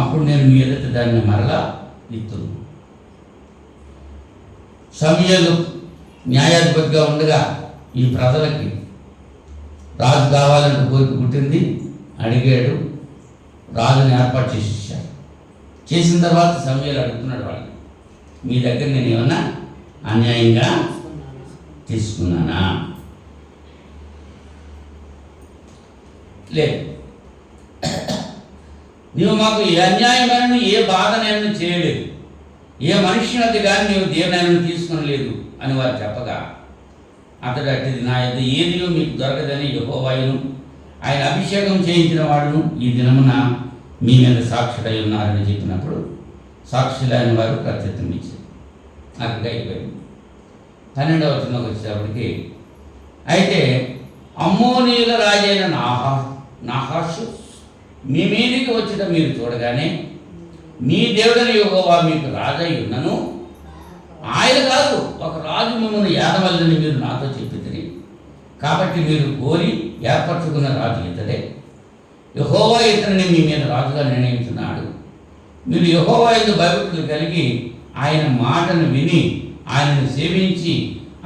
అప్పుడు నేను మీ ఎదుట దాన్ని మరలా ఇత్తును. సమూయేలు న్యాయాధిపతిగా ఉండగా ఈ ప్రజలకి రాజు కావాలంటే కోరిక పుట్టింది. అడిగాడు, రాజుని ఏర్పాటు చేసేసాడు. చేసిన తర్వాత సమూయేలు అడుగుతున్నాడు వాళ్ళని, మీ దగ్గర నేను ఏమన్నా అన్యాయంగా తీసుకున్నానా? లేదు. నీవు మాకు ఏ అన్యాయమైన ఏ బాధనైనా చేయలేదు, ఏ మనుష్యునది కానీ నీవు దేవనైనా తీసుకునలేదు అని వారు చెప్పగా, అతడు అట్టిది నా యొద్ద ఏదియో మీకు దొరకదని యెహోవాయును ఆయన అభిషేకం చేయించిన వాడును ఈ దినమున మీ మీద సాక్షుడై ఉన్నారని చెప్పినప్పుడు సాక్షులైన వారు ప్రత్యుత్తరం ఇచ్చారు. అక్కడికి అయిపోయింది. 12వ వచనంలోకి వచ్చేటప్పటికి, అయితే అమ్మోనీయుల రాజైన నాహాషు మీ మీదికి వచ్చేట మీరు చూడగానే మీ దేవుడని యెహోవా మీకు రాజై ఉన్నను, ఆయన కాదు ఒక రాజు మిమ్మల్ని ఏడవల్లని మీరు నాతో చెప్పితిరి. కాబట్టి మీరు కోరి ఏర్పరచుకున్న రాజు ఇతడే. యెహోవా ఇతనిని మీ మీద రాజుగా నిర్ణయించున్నాడు. మీరు యెహోవా యందు భయభక్తులు కలిగి ఆయన మాటను విని ఆయనను సేవించి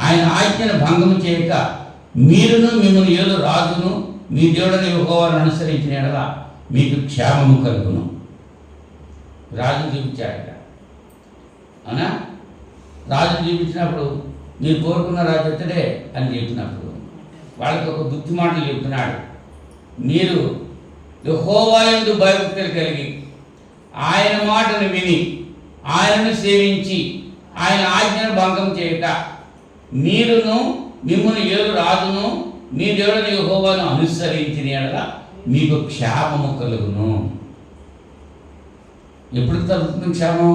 ఆయన ఆజ్ఞను భంగం చేయక మీరును మిమ్మల్ని ఏదో రాజును మీ దేవుడని యెహోవాను అనుసరించిన యెడల మీకు క్షేమము కలుగును. రాజు చూపించాడట. అవునా? రాజు చూపించినప్పుడు మీరు కోరుకున్న రాజు ఇతడే అని చెప్పినప్పుడు వాళ్ళకి ఒక బుద్ధి మాటలు చెప్తున్నాడు. మీరు యెహోవా యందు భయభక్తులు కలిగి ఆయన మాటను విని ఆయనను సేవించి ఆయన ఆజ్ఞను భంగం చేయక మీరును మిమ్మల్ని ఏడు రాజును మీ దేవుడని యెహోవాను అనుసరించిన యెడల మీకు క్షేమము కలుగును. ఎప్పుడు కలుగుతుంది క్షేమం?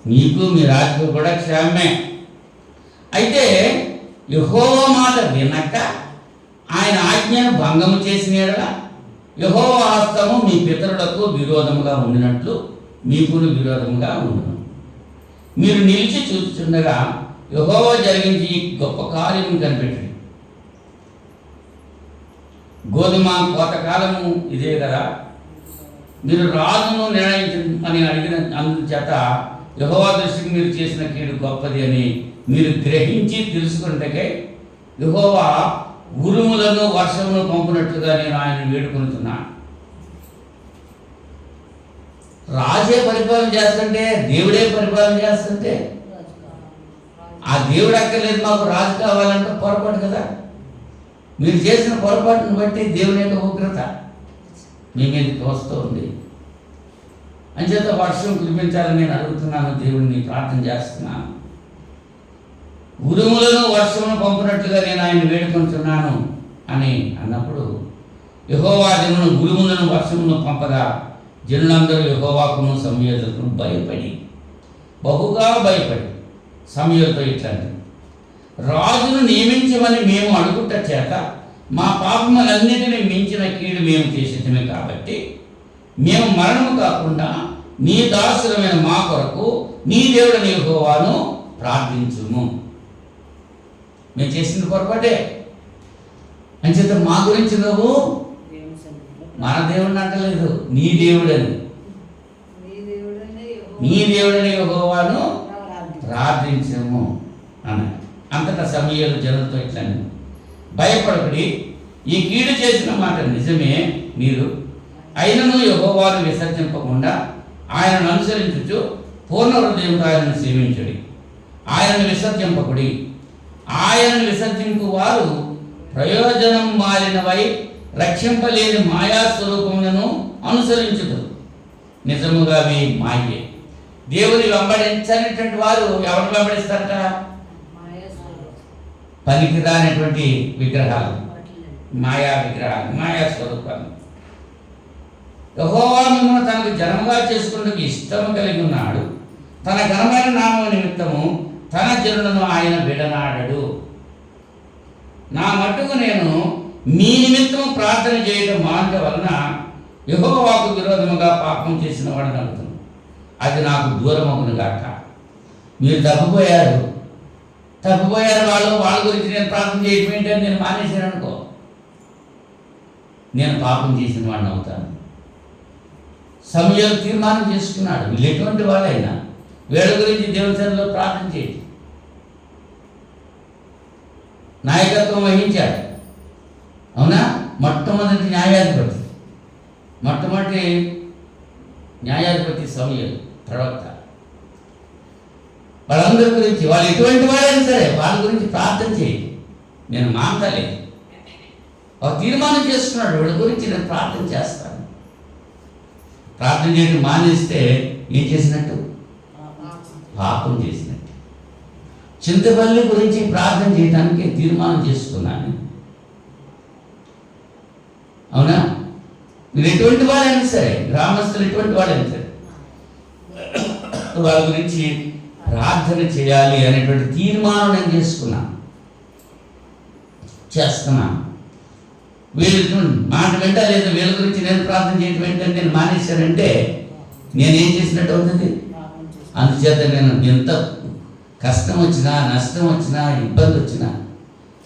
మీకు మీ రాజుకు కూడా క్షేమమే. అయితే యెహోవా మాట వినక ఆయన ఆజ్ఞను భంగము చేసిన యెడల యెహోవా హస్తము మీ పితరులకు విరోధముగా ఉండినట్లు మీకును విరోధముగా ఉండును. మీరు నిలిచి చూస్తుండగా యెహోవా జరిగించి ఈ గొప్ప కార్యము కనిపెట్టండి. గోధుమ కోతకాలము ఇదే కదా. మీరు రాజును నిర్ణయించమని అడిగిన అందుచేత యెహోవా దృష్టికి మీరు చేసిన కీడు గొప్పది అని మీరు గ్రహించి తెలుసుకుంటే యెహోవా ఉరుములను వర్షమును పంపినట్లుగా నేను ఆయన వేడుకొనుతున్నా. రాజే పరిపాలన చేస్తుంటే, దేవుడే పరిపాలన చేస్తుంటే ఆ దేవుడు అక్కర్లేదు మాకు రాజు కావాలంటే పొరపాటు కదా. మీరు చేసిన పొరపాటును బట్టి దేవుని యొక్క ఉగ్రత మీ మీదకి వస్తూ ఉంది. అంచేత వర్షం కురిపించాలని నేను అడుగుతున్నాను, దేవుడిని ప్రార్థన చేస్తున్నాను. ఉరుములను వర్షమును పంపినట్లుగా నేను ఆయన వేడుకుంటున్నాను అని అన్నప్పుడు యెహోవా జనులను ఉరుములను వర్షమును పంపగా జనులందరూ యెహోవాకును సమూయేలుకును భయపడి, బహుగా భయపడి సమూయేలుతో ఇట్లాంటి, రాజును నియమించమని మేము అడుగుట చేత మా పాపములన్నిటినీ మించిన కీడు మేము చేసేటమే కాబట్టి మేము మరణము కాకుండా నీ దాసులమైన మా కొరకు నీ దేవుడని యెహోవాను ప్రార్థించుము. మేము చేసిన పొరపాటే. అంచేత మా గురించి నువ్వు మన దేవుడిని అంటలేదు, నీ దేవుడని, నీ దేవుడని యెహోవాను ప్రార్థించము అని. అంతటా సమూయేలు జనులతో ఇట్లా, భయపడకుడి, ఈ కీడు చేసిన మాట నిజమే మీరు, అయినను యెహోవాను విసర్జింపకుండా ఆయనను అనుసరించుచు పూర్ణ హృదయంతో ఆయనను సేవించుడి. ఆయనను విసర్జింపకుడి, ఆయనను విసర్జింపు వారు ప్రయోజనం మారినవై రక్షింపలేని మాయా స్వరూపములను అనుసరించుదు. నిజముగా అవి మాయే. దేవుని వెంబడించనిటువంటి వారు ఎవరు వెంబడిస్తారట? పనికిరానటువంటి విగ్రహాలు, మాయా విగ్రహాలు, మాయా స్వరూపాలు. యెహోవా మిమ్మల్ని తనకు జనముగా చేసుకునేందుకు ఇష్టము కలిగి ఉన్నాడు. తన ఘనమైన నామము నిమిత్తము తన జనులను ఆయన విడనాడడు. నా మట్టుకు నేను మీ నిమిత్తము ప్రార్థన చేయడం మానట వలన యెహోవాకు విరోధముగా పాపం చేసిన వాడిని అడుగుతున్నాను, అది నాకు దూరమగును గాక. మీరు తప్పిపోయారు వాళ్ళ గురించి నేను ప్రార్థన చేయటం ఏంటని నేను మానేశాను అనుకో, నేను పాపం చేసిన వాడిని అవుతాను. సమూయేలు తీర్మానం చేసుకున్నాడు, వీళ్ళు ఎటువంటి వాళ్ళైనా వీళ్ళ గురించి దేవుని సన్నిధిలో ప్రార్థన చేయండి. నాయకత్వం వహించాడు. అవునా? మొట్టమొదటి న్యాయాధిపతి సమూయేలు ప్రవక్త. వాళ్ళందరి గురించి, వాళ్ళు ఎటువంటి వాళ్ళైనా సరే వాళ్ళ గురించి ప్రార్థన చేయండి. నేను మానలేదు, ఒక తీర్మానం చేసుకున్నాడు, వీళ్ళ గురించి నేను ప్రార్థన చేస్తాను. ప్రార్థన చేయడం మానేస్తే ఏం చేసినట్టు? పాపం చేసినట్టు. చింతపల్లి గురించి ప్రార్థన చేయడానికి తీర్మానం చేసుకున్నాను. అవునా? మీరు ఎటువంటి వాళ్ళైనా సరే, గ్రామస్తులు ఎటువంటి వాళ్ళైనా సరే వాళ్ళ గురించి ప్రార్థన చేయాలి అనేటువంటి తీర్మానం నేను చేస్తున్నాను. వీళ్ళు మాట వింటలేదు, వీళ్ళ గురించి నేను ప్రార్థన చేయడం ఏంటంటే నేను మానేశానంటే నేనేం చేసినట్టు అవుతుంది. అందుచేత నేను ఎంత కష్టం వచ్చినా, నష్టం వచ్చినా, ఇబ్బంది వచ్చినా,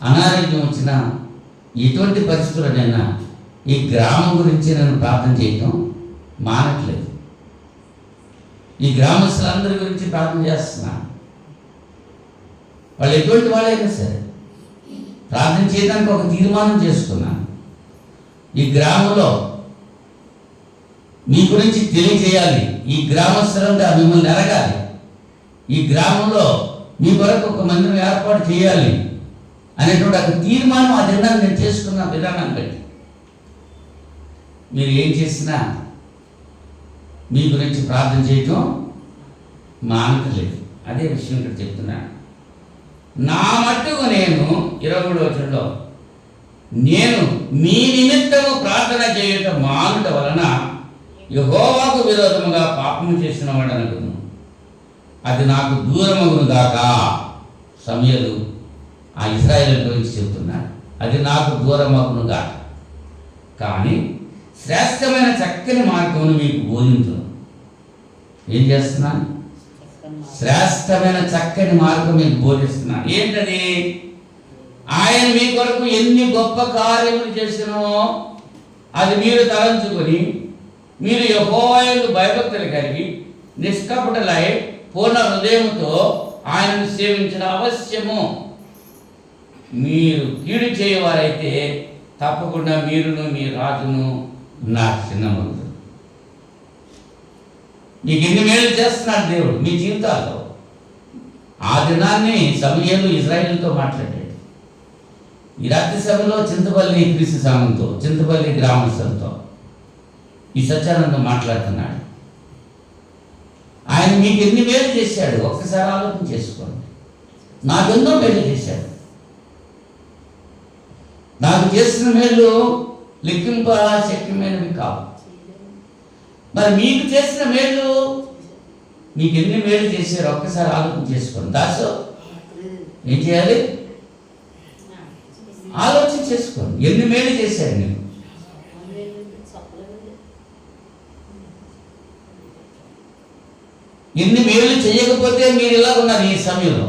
అనారోగ్యం వచ్చినా, ఎటువంటి పరిస్థితులనైనా ఈ గ్రామం గురించి నేను ప్రార్థన చేయటం మానట్లేదు. ఈ గ్రామస్తులందరి గురించి ప్రార్థన చేస్తున్నాను. వాళ్ళు ఎటువంటి వాళ్ళైనా సరే ప్రార్థన చేయడానికి ఒక తీర్మానం చేసుకున్నాను. ఈ గ్రామంలో మీ గురించి తెలియజేయాలి, ఈ గ్రామస్తులంతా మిమ్మల్ని ఎరగాలి, ఈ గ్రామంలో మీ కొరకు ఒక మందిరం ఏర్పాటు చేయాలి అనేటువంటి ఒక తీర్మానం ఆ దినాన్ని నేను చేసుకున్న విధానాన్ని బట్టి మీరు ఏం చేసినా మీ గురించి ప్రార్థన చేయటం మానట్లేదు. అదే విషయం ఇక్కడ చెప్తున్నాను. నా మట్టుకు నేను 23వ వచనంలో నేను మీ నిమిత్తము ప్రార్థన చేయటం మానుట వలన యెహోవాకు విరోధముగా పాపము చేసిన వాడనగును, అది నాకు దూరమగును గాక. సమూయేలు ఆ ఇశ్రాయేలు గురించి చెప్తున్నాడు, అది నాకు దూరమగును గాక. కానీ శ్రేష్టమైన చక్కని మార్గమును మీకు బోధించును. ఏం చేస్తున్నాను? శ్రేష్టమైన చక్కని మార్గం మీకు బోధిస్తున్నాను. ఏంటది? ఆయన మీ కొరకు ఎన్ని గొప్ప కార్యములు చేసినో అది మీరు తలంచుకొని మీరు యెహోవాయందు భయభక్తులు కలిగి నిష్కపటులై పూర్ణ హృదయంతో ఆయనను సేవించిన అవశ్యము. మీరు కీడు చేయవారైతే తప్పకుండా మీరును మీ రాజును నాశనమవుతారు. మీకు ఎన్ని మేలు చేస్తున్నాడు దేవుడు మీ జీవితాల్లో. ఆ దినాన్ని సమూయేలు ఇశ్రాయేలుతో మాట్లాడాడు. ఈ రాత్రి సభలో చింతపల్లి క్రీస్తు సంఘంతో, చింతపల్లి గ్రామస్తులతో ఈ సత్యానందం మాట్లాడుతున్నాడు. ఆయన మీకు ఎన్ని మేలు చేశాడు ఒక్కసారి ఆలోచన చేసుకోండి. నాకెన్నో మేలు చేశాడు. నాకు చేసిన మేలు లెక్కింప శక్యమైనవి కావు. మరి మీకు చేసిన మేలు, మీకు ఎన్ని మేలు చేశారో ఒక్కసారి ఆలోచన చేసుకోండి. దాసు ఏం చేయాలి? ఆలోచన చేసుకోండి. ఎన్ని మేలు చేశారు నీకు? ఎన్ని మేలు చేయకపోతే మీరు ఇలా ఉన్నారు ఈ సమయంలో.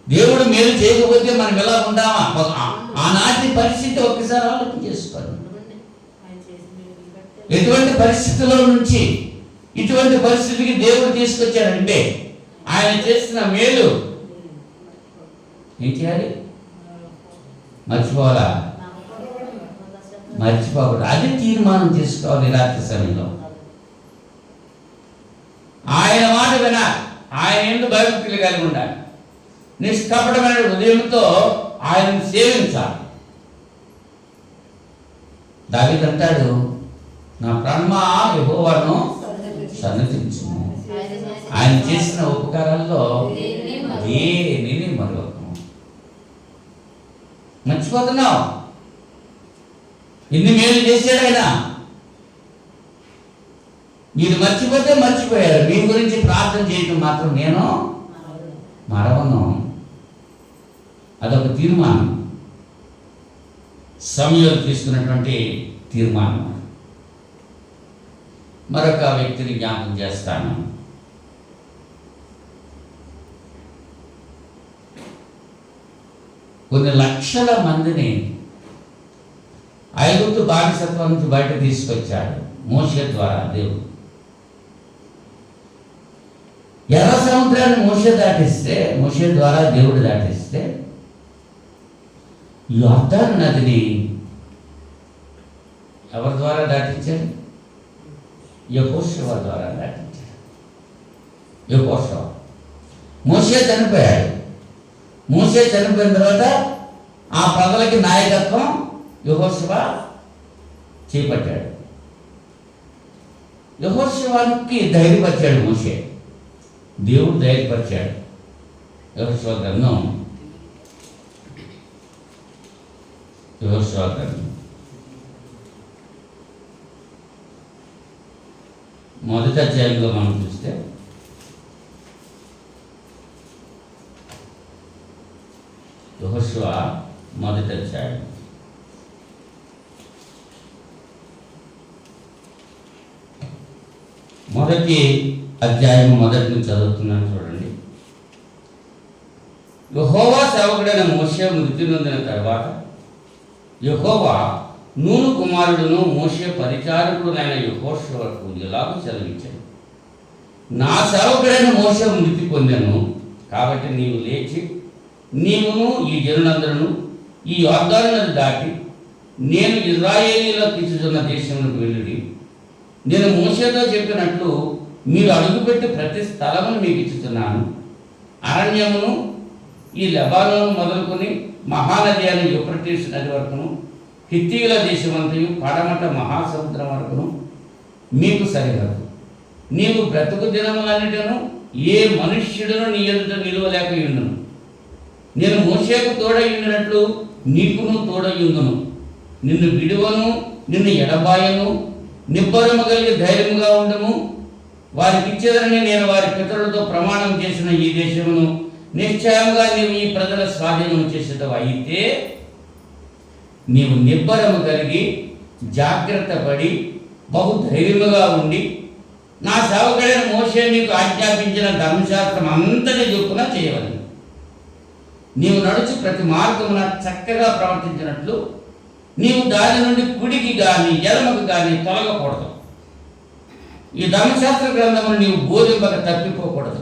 దేవుడు మేలు చేయకపోతే మనం ఎలా ఉంటామా? ఆనాటి పరిస్థితి ఒక్కసారి ఆలోచన చేసుకోండి. ఎటువంటి పరిస్థితుల్లో నుంచి ఇటువంటి పరిస్థితికి దేవుడు తీసుకొచ్చాడంటే ఆయన చేసిన మేలు ఏం చేయాలి? మర్చిపోవాలా? మర్చిపోకూడదు. అది తీర్మానం చేసుకోవాలి రాత్రి సమయంలో. ఆయన మాట వినాలి. ఆయన ఎందుకు భయభక్తులు కలిగి ఉండాలి. నిష్కపటమైన హృదయంతో ఆయనను సేవించాలి. దావీదు అంటాడు, నా ప్రాణమా యెహోవాను సన్నతించుము, ఆయన చేసిన ఉపకారాల్లో దేనిని మరొకము. మర్చిపోతున్నావు? ఎన్ని మేలు చేశాడు ఆయన. మీరు మర్చిపోతే మర్చిపోయారు. మీ గురించి ప్రార్థన చేయటం మాత్రం నేను మరవను. అదొక తీర్మానం, సమయంలో తీసుకున్నటువంటి తీర్మానం. మరొక వ్యక్తిని జ్ఞాపకం చేస్తాను. కొన్ని లక్షల మందిని ఐగుప్తు బానిసత్వం నుంచి బయట తీసుకొచ్చాడు మోషే ద్వారా దేవుడు. ఎర్ర సముద్రాన్ని మోషే ద్వారా దేవుడు దాటిస్తే యొర్దాను నదిని ఎవరి ద్వారా దాటించాడు? యెహోషువ ద్వారా దాటించాడు. యెహోషువ. మోషే చనిపోయాడు. మోషే చనిపోయిన తర్వాత ఆ ప్రజలకి నాయకత్వం యెహోషువ చేపట్టాడు. యెహోషువకి ధైర్యపరిచాడు మోషే. దేవుడు ధైర్యపరిచాడు. యెహోషువ గ్రంథం, యెహోషువ గ్రంథం మొదటి అధ్యాయంలో మనం చూస్తే యెహోషువ మొదటి అధ్యాయం మొదటి అధ్యాయం మొదటి నుంచి చదువుతున్నాను చూడండి. యెహోవా సేవకుడైన మోషే మృతి నొందిన తర్వాత యెహోవా నూను కుమారుడును మోషే పరిచారకుడునైన యెహోషువకు ఇలాగ సెలవిచ్చాడు, నా సేవకుడైన మోషే మృతి పొందెను కాబట్టి నీవు లేచి నీవును ఈ జనులందరూ ఈ యొర్దాను నది దాటి నేను ఇశ్రాయేలీయులకు ఇచ్చుచున్న దేశంలోకి వెళ్ళుడి. నేను మోషేతో చెప్పినట్లు మీరు అడుగుపెట్టి ప్రతి స్థలమును మీకు ఇచ్చుతున్నాను. అరణ్యమును ఈ లెబానోను మొదలుకొని మహానది అని యూఫ్రటీస్ నది వరకును హిత్తీయుల దేశమంతయు పడమట మహాసముద్రం వరకును మీకు సరిహద్దు. నీవు బ్రతుకు దినములన్నిటను ఏ మనుష్యుడును నీ ఎదుట నిలువలేకయుండును. నేను మోషేకు తోడయుండినట్లు నీకును తోడయుందును. నిన్ను విడువను, నిన్ను ఎడబాయను. నిబ్బరము కలిగి ధైర్యముగా ఉండము. వారికి ఇచ్చేదని నేను వారి పితరులతో ప్రమాణం చేసిన ఈ దేశమును నిశ్చయంగా నీవు ఈ ప్రజల స్వాధీనం చేసేటవు. అయితే నీవు నిబ్బరము కలిగి జాగ్రత్త పడి బహు ధైర్యముగా ఉండి నా సేవకుడైన మోషే నీకు ఆజ్ఞాపించిన ధర్మశాస్త్రం అంతటి చొప్పున చేయవలెను. నీవు నడుచు ప్రతి మార్గమున చక్కగా ప్రవర్తించినట్లు నీవు దాని నుండి కుడికి కానీ ఎడమకు కానీ తొలగకూడదు. ఈ ధర్మశాస్త్ర గ్రంథమును నీవు బోధింపక తప్పిపోకూడదు.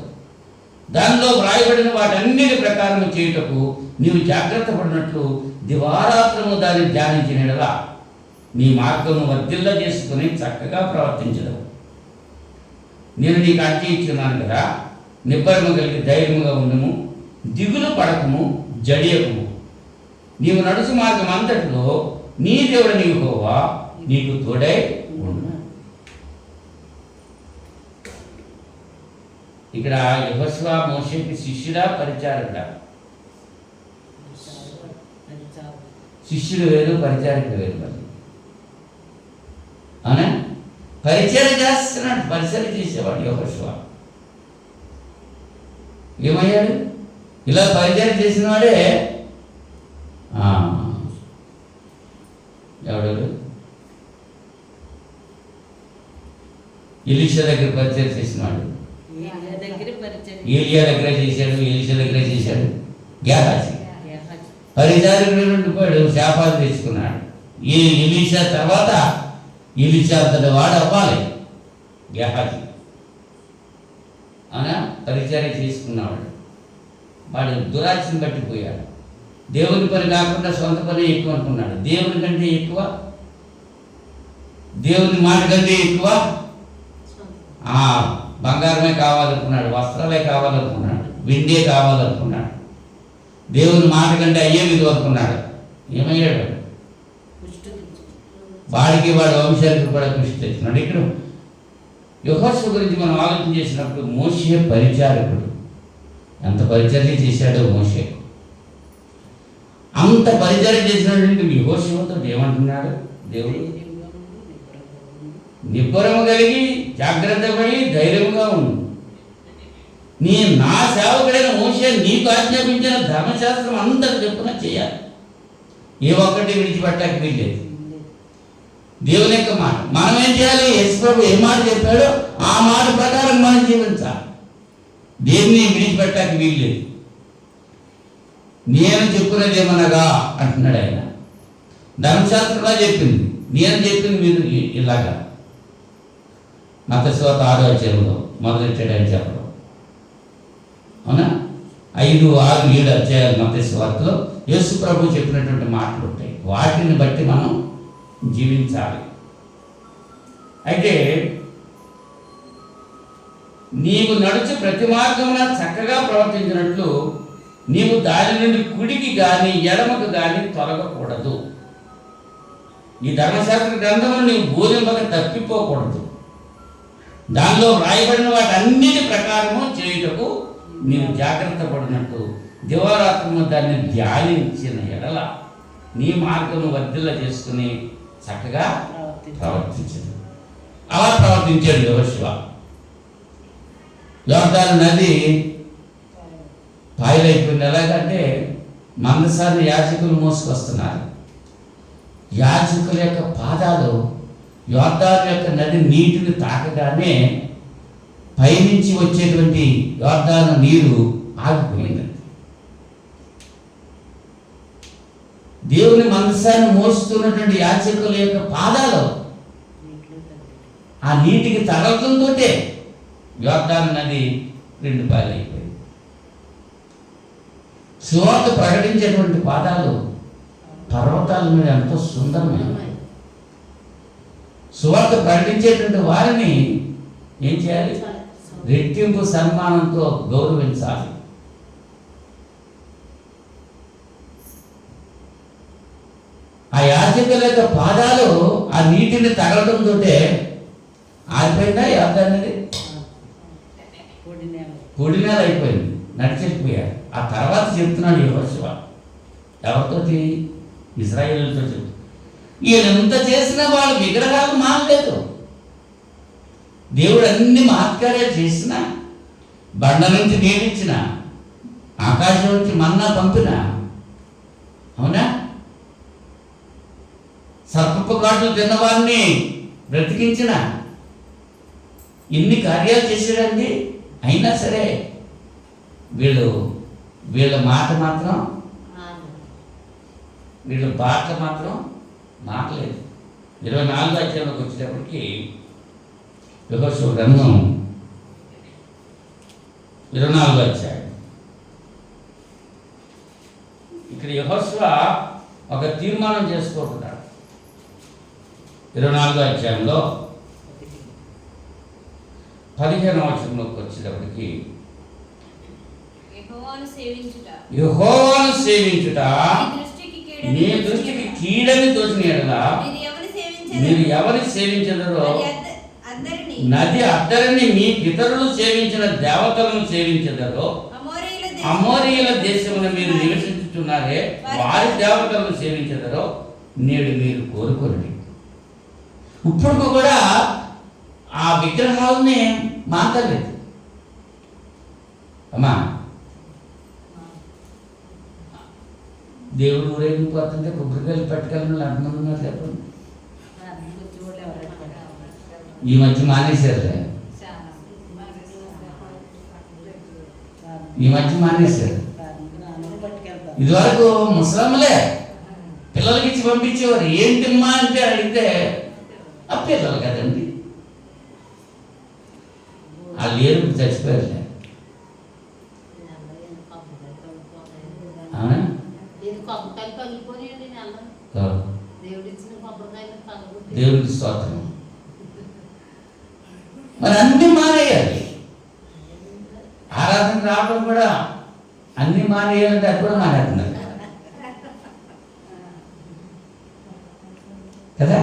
దానిలో వ్రాయబడిన వాటన్నిటి ప్రకారం చేయుటకు నీవు జాగ్రత్త పడినట్లు దివారాత్రము దాన్ని ధ్యానించినలా నీ మార్గము వర్ధిల్ల చేసుకుని చక్కగా ప్రవర్తించదు. నేను నీకు ఆజ్ఞ ఇచ్చున్నాను కదా, నిబ్బరము కలిగి ధైర్యముగా ఉండము, దిగులు పడకము, జడియకము. నీవు నడుచు మార్గం అంతట్లో నీ దేవుడు యెహోవా నీకు తోడై ఉండు. ఇక్కడ యెహోషువ మోషేకి శిష్యుడా పరిచారకుడా? శిష్యుడు వేరు, పరిచారకుడు వేరు. మరి అవునా? పరిచయం చేస్తున్నాడు, పరిచయం చేసేవాడు యెహోషువ. ఏమయ్యాడు? ఇలా పరిచయం చేసిన వాడే ఎవడు? ఎలీషా దగ్గర పరిచయం చేసినవాడు. ఏలియా దగ్గర చేశాడు, ఎలీషా దగ్గర చేశాడు. గేహాజీ పరిచారకుడు ఉండిపోయాడు, శాపాలు తెచ్చుకున్నాడు. ఈ ఎలీషా తర్వాత ఎలీషా అంతటి వాడు అవ్వాలి గేహాజీ. అవునా? పరిచర్య చేసుకున్నవాడు. వాడు దురాశను పట్టిపోయాడు. దేవుని పని కాకుండా సొంత పని ఎక్కువ అనుకున్నాడు. దేవుని కంటే ఎక్కువ, దేవుని మాట కంటే ఎక్కువ బంగారమే కావాలనుకున్నాడు, వస్త్రాలే కావాలనుకున్నాడు, వెండే కావాలనుకున్నాడు. దేవుని మాట కంటే అయ్యే విలువ అనుకున్నాడు. ఏమయ్యాడు? వాడికి వాడి వంశానికి కూడా కృషి తెచ్చినాడు. ఇక్కడ యెహోషువ గురించి మనం ఆలోచన చేసినప్పుడు మోషే పరిచారకుడు. ఎంత పరిచర్య చేశాడో మోషే. అంత పరిచర్య చేసినటువంటి యెహోషువతో ఏమంటున్నాడు దేవుడు? నిబ్బరము కలిగి జాగ్రత్త పడి ధైర్యంగా ఉండు. నా సేవకుడైన మోషే నీకు ఆజ్ఞాపించిన ధర్మశాస్త్రం అందరు చెప్పున చేయాలి. ఏ ఒక్కటి విడిచిపెట్టక వీల్లేదు. దేవుని యొక్క మాట మనం ఏం చేయాలి? యేసు ప్రభు ఏ మాట చెప్పాడో ఆ మాట ప్రకారం మనం జీవించాలి. దేన్ని విడిచిపెట్టక వీల్లేదు. నేను చెప్పినది ఏమనగా అంటున్నాడు ఆయన. ధర్మశాస్త్రంలా చెప్పింది, నేను చెప్పింది మీరు ఇలాగా. మత్తయి 6వ అధ్యాయంలో మొదలెట్టాడు ఆయన చెప్పడం. అవునా? 5, 6, 7 అధ్యాయాలు మత్తయి సువార్తలో యేసు ప్రభు చెప్పినటువంటి మాటలు ఉంటాయి. వాటిని బట్టి మనం జీవించాలి. అయితే నీవు నడుచు ప్రతి మార్గమున చక్కగా ప్రవర్తించినట్లు నీవు దాని నుండి కుడికి కానీ ఎడమకు కానీ తొలగకూడదు. ఈ ధర్మశాస్త్ర గ్రంథమును నీవు బోధింపక తప్పిపోకూడదు. దానిలో వ్రాయబడిన వాటి అన్నిటి ప్రకారము చేయుటకు నీవు జాగ్రత్త పడినట్టు దివారాత్రము దాన్ని ధ్యానించిన ఎడల నీ మార్గము వర్ధిల్ల చేసుకుని చక్కగా ప్రవర్తించదు. అలా ప్రవర్తించాడు యెహోషువ. యోర్దాను నది పాయలైపోయింది. ఎలాగంటే మందసాన్ని యాజకులు మోసుకొస్తున్నారు. యాజకుల యొక్క పాదాలు యోర్దాను యొక్క నది నీటిని తాకగానే పైనుంచి వచ్చేటువంటి యోర్దాను నీరు ఆగిపోయింది. దేవుని మందసాన్ని మోస్తున్నటువంటి యాజకుల యొక్క పాదాలు ఆ నీటికి తగలడంతో యోర్దాను నది 2 పాయలైపోయింది. సువార్త ప్రకటించేటువంటి పాదాలు పర్వతాల మీద ఎంతో సుందరమైనవి. సువార్త ప్రకటించేటువంటి వారిని ఏం చేయాలి? రెట్టింపు సన్మానంతో గౌరవించాలి. ఆ యాజకుల యొక్క పాదాలు ఆ నీటిని తగలడంతో ఆగిపోయిందా? యోర్దాను పొడి నేల అయిపోయింది, నడిచెళ్ళిపోయారు. ఆ తర్వాత చెప్తున్నాడు యెహోషువ ఎవరితోటి? ఇశ్రాయేలుతో చెప్తున్నాడు. ఈయన ఎంత చేసినా వాళ్ళు విగ్రహాలు మానలేదు. దేవుడు అన్ని మహత్కార్యాలు చేసిన, బండ నుంచి నీటిచ్చిన, ఆకాశం నుంచి మన్నా పంపిన, అవునా? సర్పపు కాట్లు తిన్నవారిని బ్రతికించిన, ఇన్ని కార్యాలు చేశాడండి. అయినా సరే వీళ్ళ మాట మాత్రం, వీళ్ళ బాట మాత్రం మారలేదు. 24వ అధ్యాయంలోకి వచ్చేటప్పటికి యెహోషువ గ్రంథం 24వ అధ్యాయం. ఇక్కడ యెహోషువ ఒక తీర్మానం చేసుకుంటున్నాడు. 24వ అధ్యాయంలో 15వ వచనంలోకి వచ్చేటప్పటికి యెహోవాను సేవించుట మీ దృష్టికి కీడని తోచిన యెడల మీరు ఎవరి సేవించెదరో నది అద్దరిని మీ పితరులు సేవించిన దేవతలను సేవించెదరో అమోరీయుల దేశమున మీరు నివసించుచున్నారే వారి దేవతలను సేవించెదరో నేడు మీరు కోరుకోండి. ఇప్పుడు కూడా ఆ విగ్రహాలని మాతలేదు అమ్మా. దేవుడు ఊరేగిపోతుంటే కొబ్బరికాయలు పట్టుకెళ్ళిన ఎంతమంది ఉన్నారు చెప్పండి. ఈ మధ్య మానేశారులే, ఈ మధ్య మానేశారు. ఇదివరకు ముసలమ్మలే పిల్లలకి ఇచ్చి పంపించేవారు. ఏంటిమ్మా అంటే అడిగితే ఆ పిల్లలు కదండి, వాళ్ళు ఏరు చచ్చిపోయారులే. దేవుడికి స్తోత్రం. మరి అన్ని మానేయాలి. ఆరాధన రావడం కూడా అన్ని మానేయాలంటే అది కూడా మానేస్తున్నారు కదా.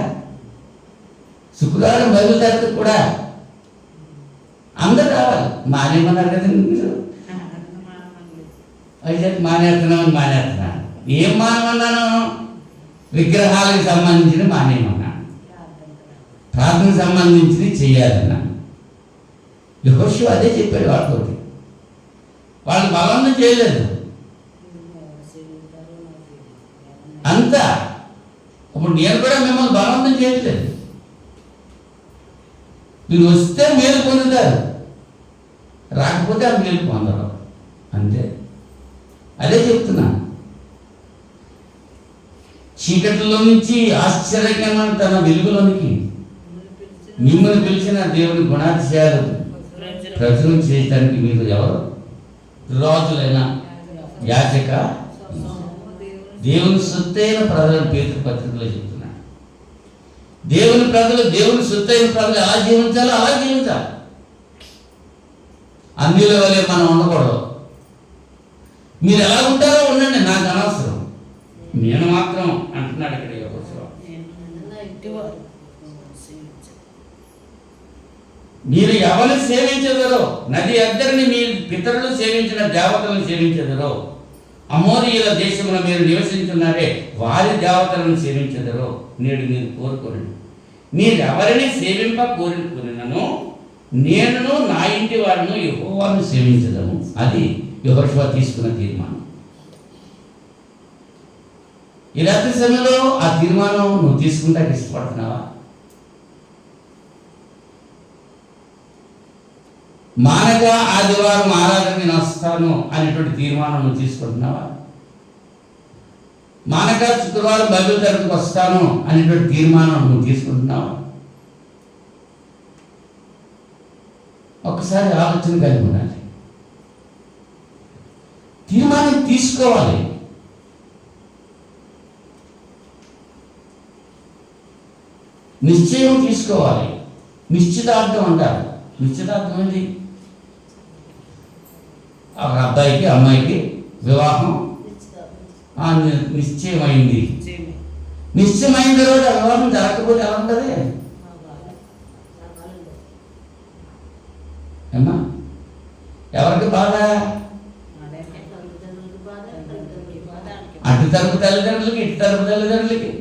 శుక్రవారం బైబిల్ తరగతి కూడా అందరు రావాలి. మానేమన్నారు కదండి మీరు. అయితే మానేస్తున్నామని మానేస్తున్నాను. ఏం మానమన్నాను? విగ్రహాలకు సంబంధించిన మానేయమన్నాను, ప్రార్థనకు సంబంధించింది చెయ్యాలన్నాను. యెహోషువ అదే చెప్పాడు వాళ్ళతోటి. వాళ్ళు బలవంతం చేయలేదు అంతా. ఇప్పుడు నేను కూడా మిమ్మల్ని బలవంతం చేయట్లేదు. మీరు వస్తే మేలు పొందుతారు, రాకపోతే ఆ మేలు పొందరు అంతే. అదే చెప్తున్నాను. చీకటిలో నుంచి ఆశ్చర్యకరమైన తన వెలుగులోనికి మిమ్మల్ని పిలిచిన దేవుని గుణాతిశయాలు ప్రచురం చేయటానికి మీరు ఎవరు? రాజులైన యాజక దేవుని సొత్తైన ప్రజలను పేతురు పత్రికలో చెప్తున్నాడు. దేవుని ప్రజలు, దేవుని సొత్తైన ప్రజలు ఎలా జీవించాలో అలా జీవించాలి. అన్నిల వలె మనం ఉండకూడదు. మీరు ఎలా ఉంటారో ఉండండి, నాకు అనవసరం. నేను మాత్రం అంటున్నాడు ఇక్కడ యెహోషువ. మీరు ఎవరిని సేవించెదరో నది అద్దరిని మీ పితరులు సేవించిన దేవతలను సేవించెదరో అమోరీయుల దేశమున మీరు నివసించున్నారే వారి దేవతలను సేవించెదరో నేడు మీరు కోరుకోండి. మీరు ఎవరిని సేవింప కోరుకున్నాను నేనును నా ఇంటి వారిను యెహోవాను సేవించదము. అది యెహోషువ తీసుకున్న తీర్మానం. ఈ రాత్రి సమయంలో ఆ తీర్మానం నువ్వు తీసుకుంటానికి ఇష్టపడుతున్నావా? మానక ఆదివారం ఆరాధన నేను వస్తాను అనేటువంటి తీర్మానం నువ్వు తీసుకుంటున్నావా? మానక శుక్రవారం బైబిల్ తరగతికి వస్తాను అనేటువంటి తీర్మానం నువ్వు తీసుకుంటున్నావా? ఒకసారి ఆలోచన కలిగి ఉండాలి. తీర్మానం తీసుకోవాలి. నిశ్చయం తీసుకోవాలి. నిశ్చితార్థం అంటారు. నిశ్చితార్థం ఏంటి? ఒక అబ్బాయికి అమ్మాయికి వివాహం నిశ్చయమైంది. నిశ్చయమైన తర్వాత వివాహం జరగకపోతే ఎలా ఉంటుంది అమ్మా? ఎవరికి బాధ? అటు తరపు తల్లిదండ్రులకి, ఇటు తరపు తల్లిదండ్రులకి,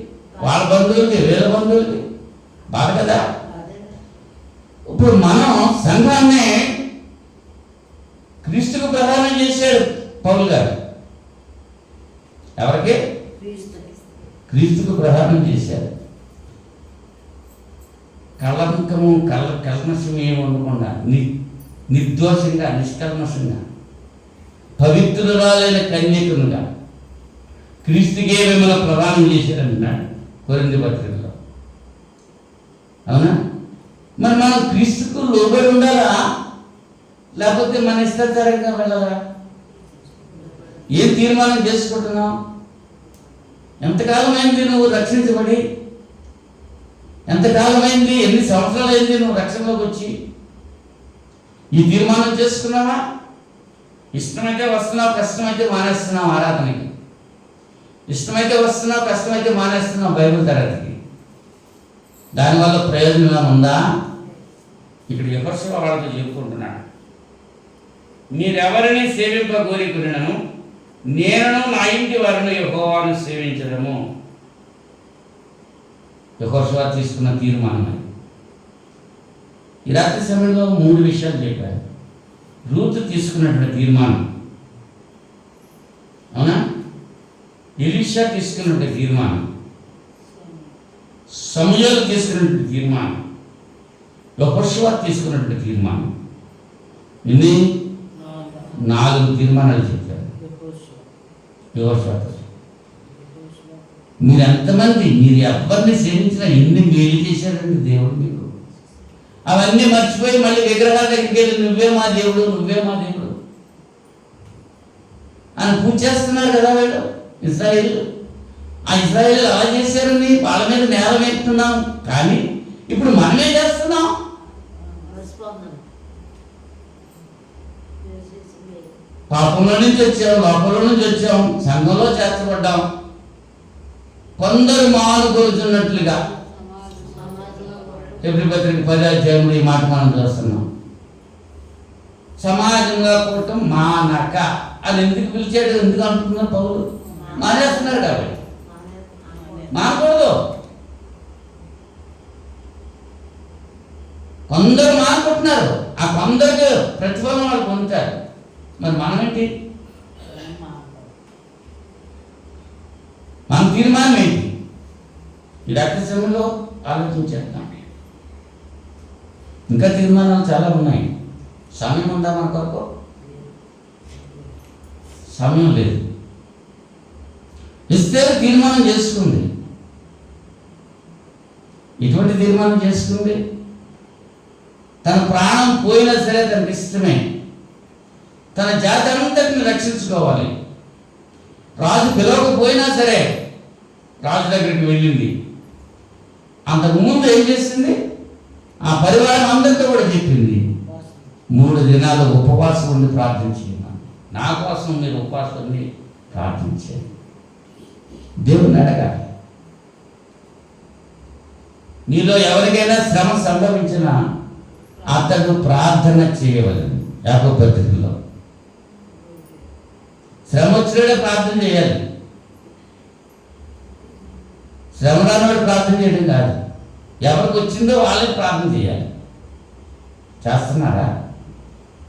వాళ్ళ బంధువులకి, వీళ్ళ బంధువులకి బాధ కదా. ఇప్పుడు మనం సంఘాన్ని క్రీస్తుకు ప్రదానం చేశాడు పౌలు గారు. ఎవరికి? క్రీస్తుకు ప్రదానం చేశారు. కళంకము కల్మషం ఏమి ఉండకుండా నిర్దోషంగా, నిష్కల్మషంగా, పవిత్రురాలైన కన్యకునుగా క్రీస్తుకే మిమ్మల్ని ప్రదానం చేశారంటున్నాడు కొరింథీ పత్రికలో. అవునా? మరి మనం క్రీస్తుకు లోబడి ఉండాలా, లేకపోతే మన ఇష్టాచారంగా వెళ్ళాలా? ఏం తీర్మానం చేసుకుంటున్నావు? ఎంతకాలమైంది నువ్వు రక్షించబడి? ఎంతకాలమైంది? ఎన్ని సంవత్సరాలు అయింది నువ్వు రక్షణలోకి వచ్చి? ఈ తీర్మానం చేసుకున్నావా? ఇష్టమైతే వస్తున్నావు, కష్టమైతే మానేస్తున్నావు ఆరాధనకి. ఇష్టమైతే వస్తున్నావు, కష్టమైతే మానేస్తున్నావు బైబిల్ తరగతికి. దానివల్ల ప్రయోజనం ఏమైనా ఉందా? ఇక్కడ యెహోషువ వాళ్ళతో చెప్పుకుంటున్నాడు, మీరెవరిని సేవింపగోరుకొనినను నేను నా ఇంటి వారిని యెహోవాను సేవించడము. యెహోషువ తీసుకున్న తీర్మానం. ఈ రాత్రి సమయంలో 3 విషయాలు చెప్పారు. రూతు తీసుకున్నటువంటి తీర్మానం, అవునా? ఎలీషా తీసుకున్నటువంటి తీర్మానం, సమూయేలు తీసుకున్నటువంటి తీర్మానం, యెహోషువ తీసుకున్నటువంటి తీర్మానం. ఇన్ని 4 తీర్మానాలు చెప్పారు యెహోషువతో. మీరు ఎంతమంది, మీరు ఎవరిని సేవించినా ఎన్ని మేలు చేశారండి దేవుడు మీకు. అవన్నీ మర్చిపోయి మళ్ళీ విగ్రహాల దగ్గరికి వెళ్ళి నువ్వే మా దేవుడు, నువ్వే మా దేవుడు అని పూజ చేస్తున్నారు కదా వీళ్ళు ఇజ్రాయేల్. ఆ ఇజ్రాయేల్ అలా చేశారని వాళ్ళ మీద నేరం వేస్తున్నాం, కానీ ఇప్పుడు మనమే చేస్తున్నాం. పాపంలో నుంచి వచ్చాం, లోపంలో నుంచి వచ్చాం, సంఘంలో చేర్చబడ్డాం. కొందరు మానుకొలుచున్నట్లుగా ఎబ్రీ పత్రిక 10వ అధ్యాయంలో ఈ మాట మనం చూస్తున్నాం. సమాజంగా కూడటం మానక అని ఎందుకు పిలిచాడు, ఎందుకు అంటున్నారు పౌలు? మానేస్తున్నారు కాబట్టి. మానకూడదు. కొందరు మానుకుంటున్నారు, ఆ కొందరికి ప్రతిఫలం వాళ్ళు పొందుతారు. మరి మనం ఏంటి? మన తీర్మానం ఏంటి? ఈ రాత్రి సమయంలో ఆలోచించేద్దాం. ఇంకా తీర్మానాలు చాలా ఉన్నాయి. సమయం ఉందా మన కొరకు? సమయం లేదు. ఎస్తేరు తీర్మానం చేసుకుంది. ఎటువంటి తీర్మానం చేసుకుంది? తన ప్రాణం పోయినా సరే తనకి ఇష్టమే, తన జాతి అంతటిని రక్షించుకోవాలి. రాజు పిలవకపోయినా సరే రాజు దగ్గరికి వెళ్ళింది. అంతకుముందు ఏం చేసింది? ఆ పరివారం అందరితో కూడా చెప్పింది, 3 దినాలు ఉపవాసం ఉండి ప్రార్థించేయమని. నా కోసం మీరు ఉపవాసం ఉండి ప్రార్థించేది. దేవుని అడగాలి. నీలో ఎవరికైనా శ్రమ సంభవించినా అతడు ప్రార్థన చేయవలని. యాకోబు పత్రికలో శ్రమ వచ్చినడే ప్రార్థన చేయాలి. శ్రమ రానివాడు ప్రార్థన చేయడం కాదు. ఎవరికి వచ్చిందో వాళ్ళే ప్రార్థన చేయాలి. చేస్తున్నారా?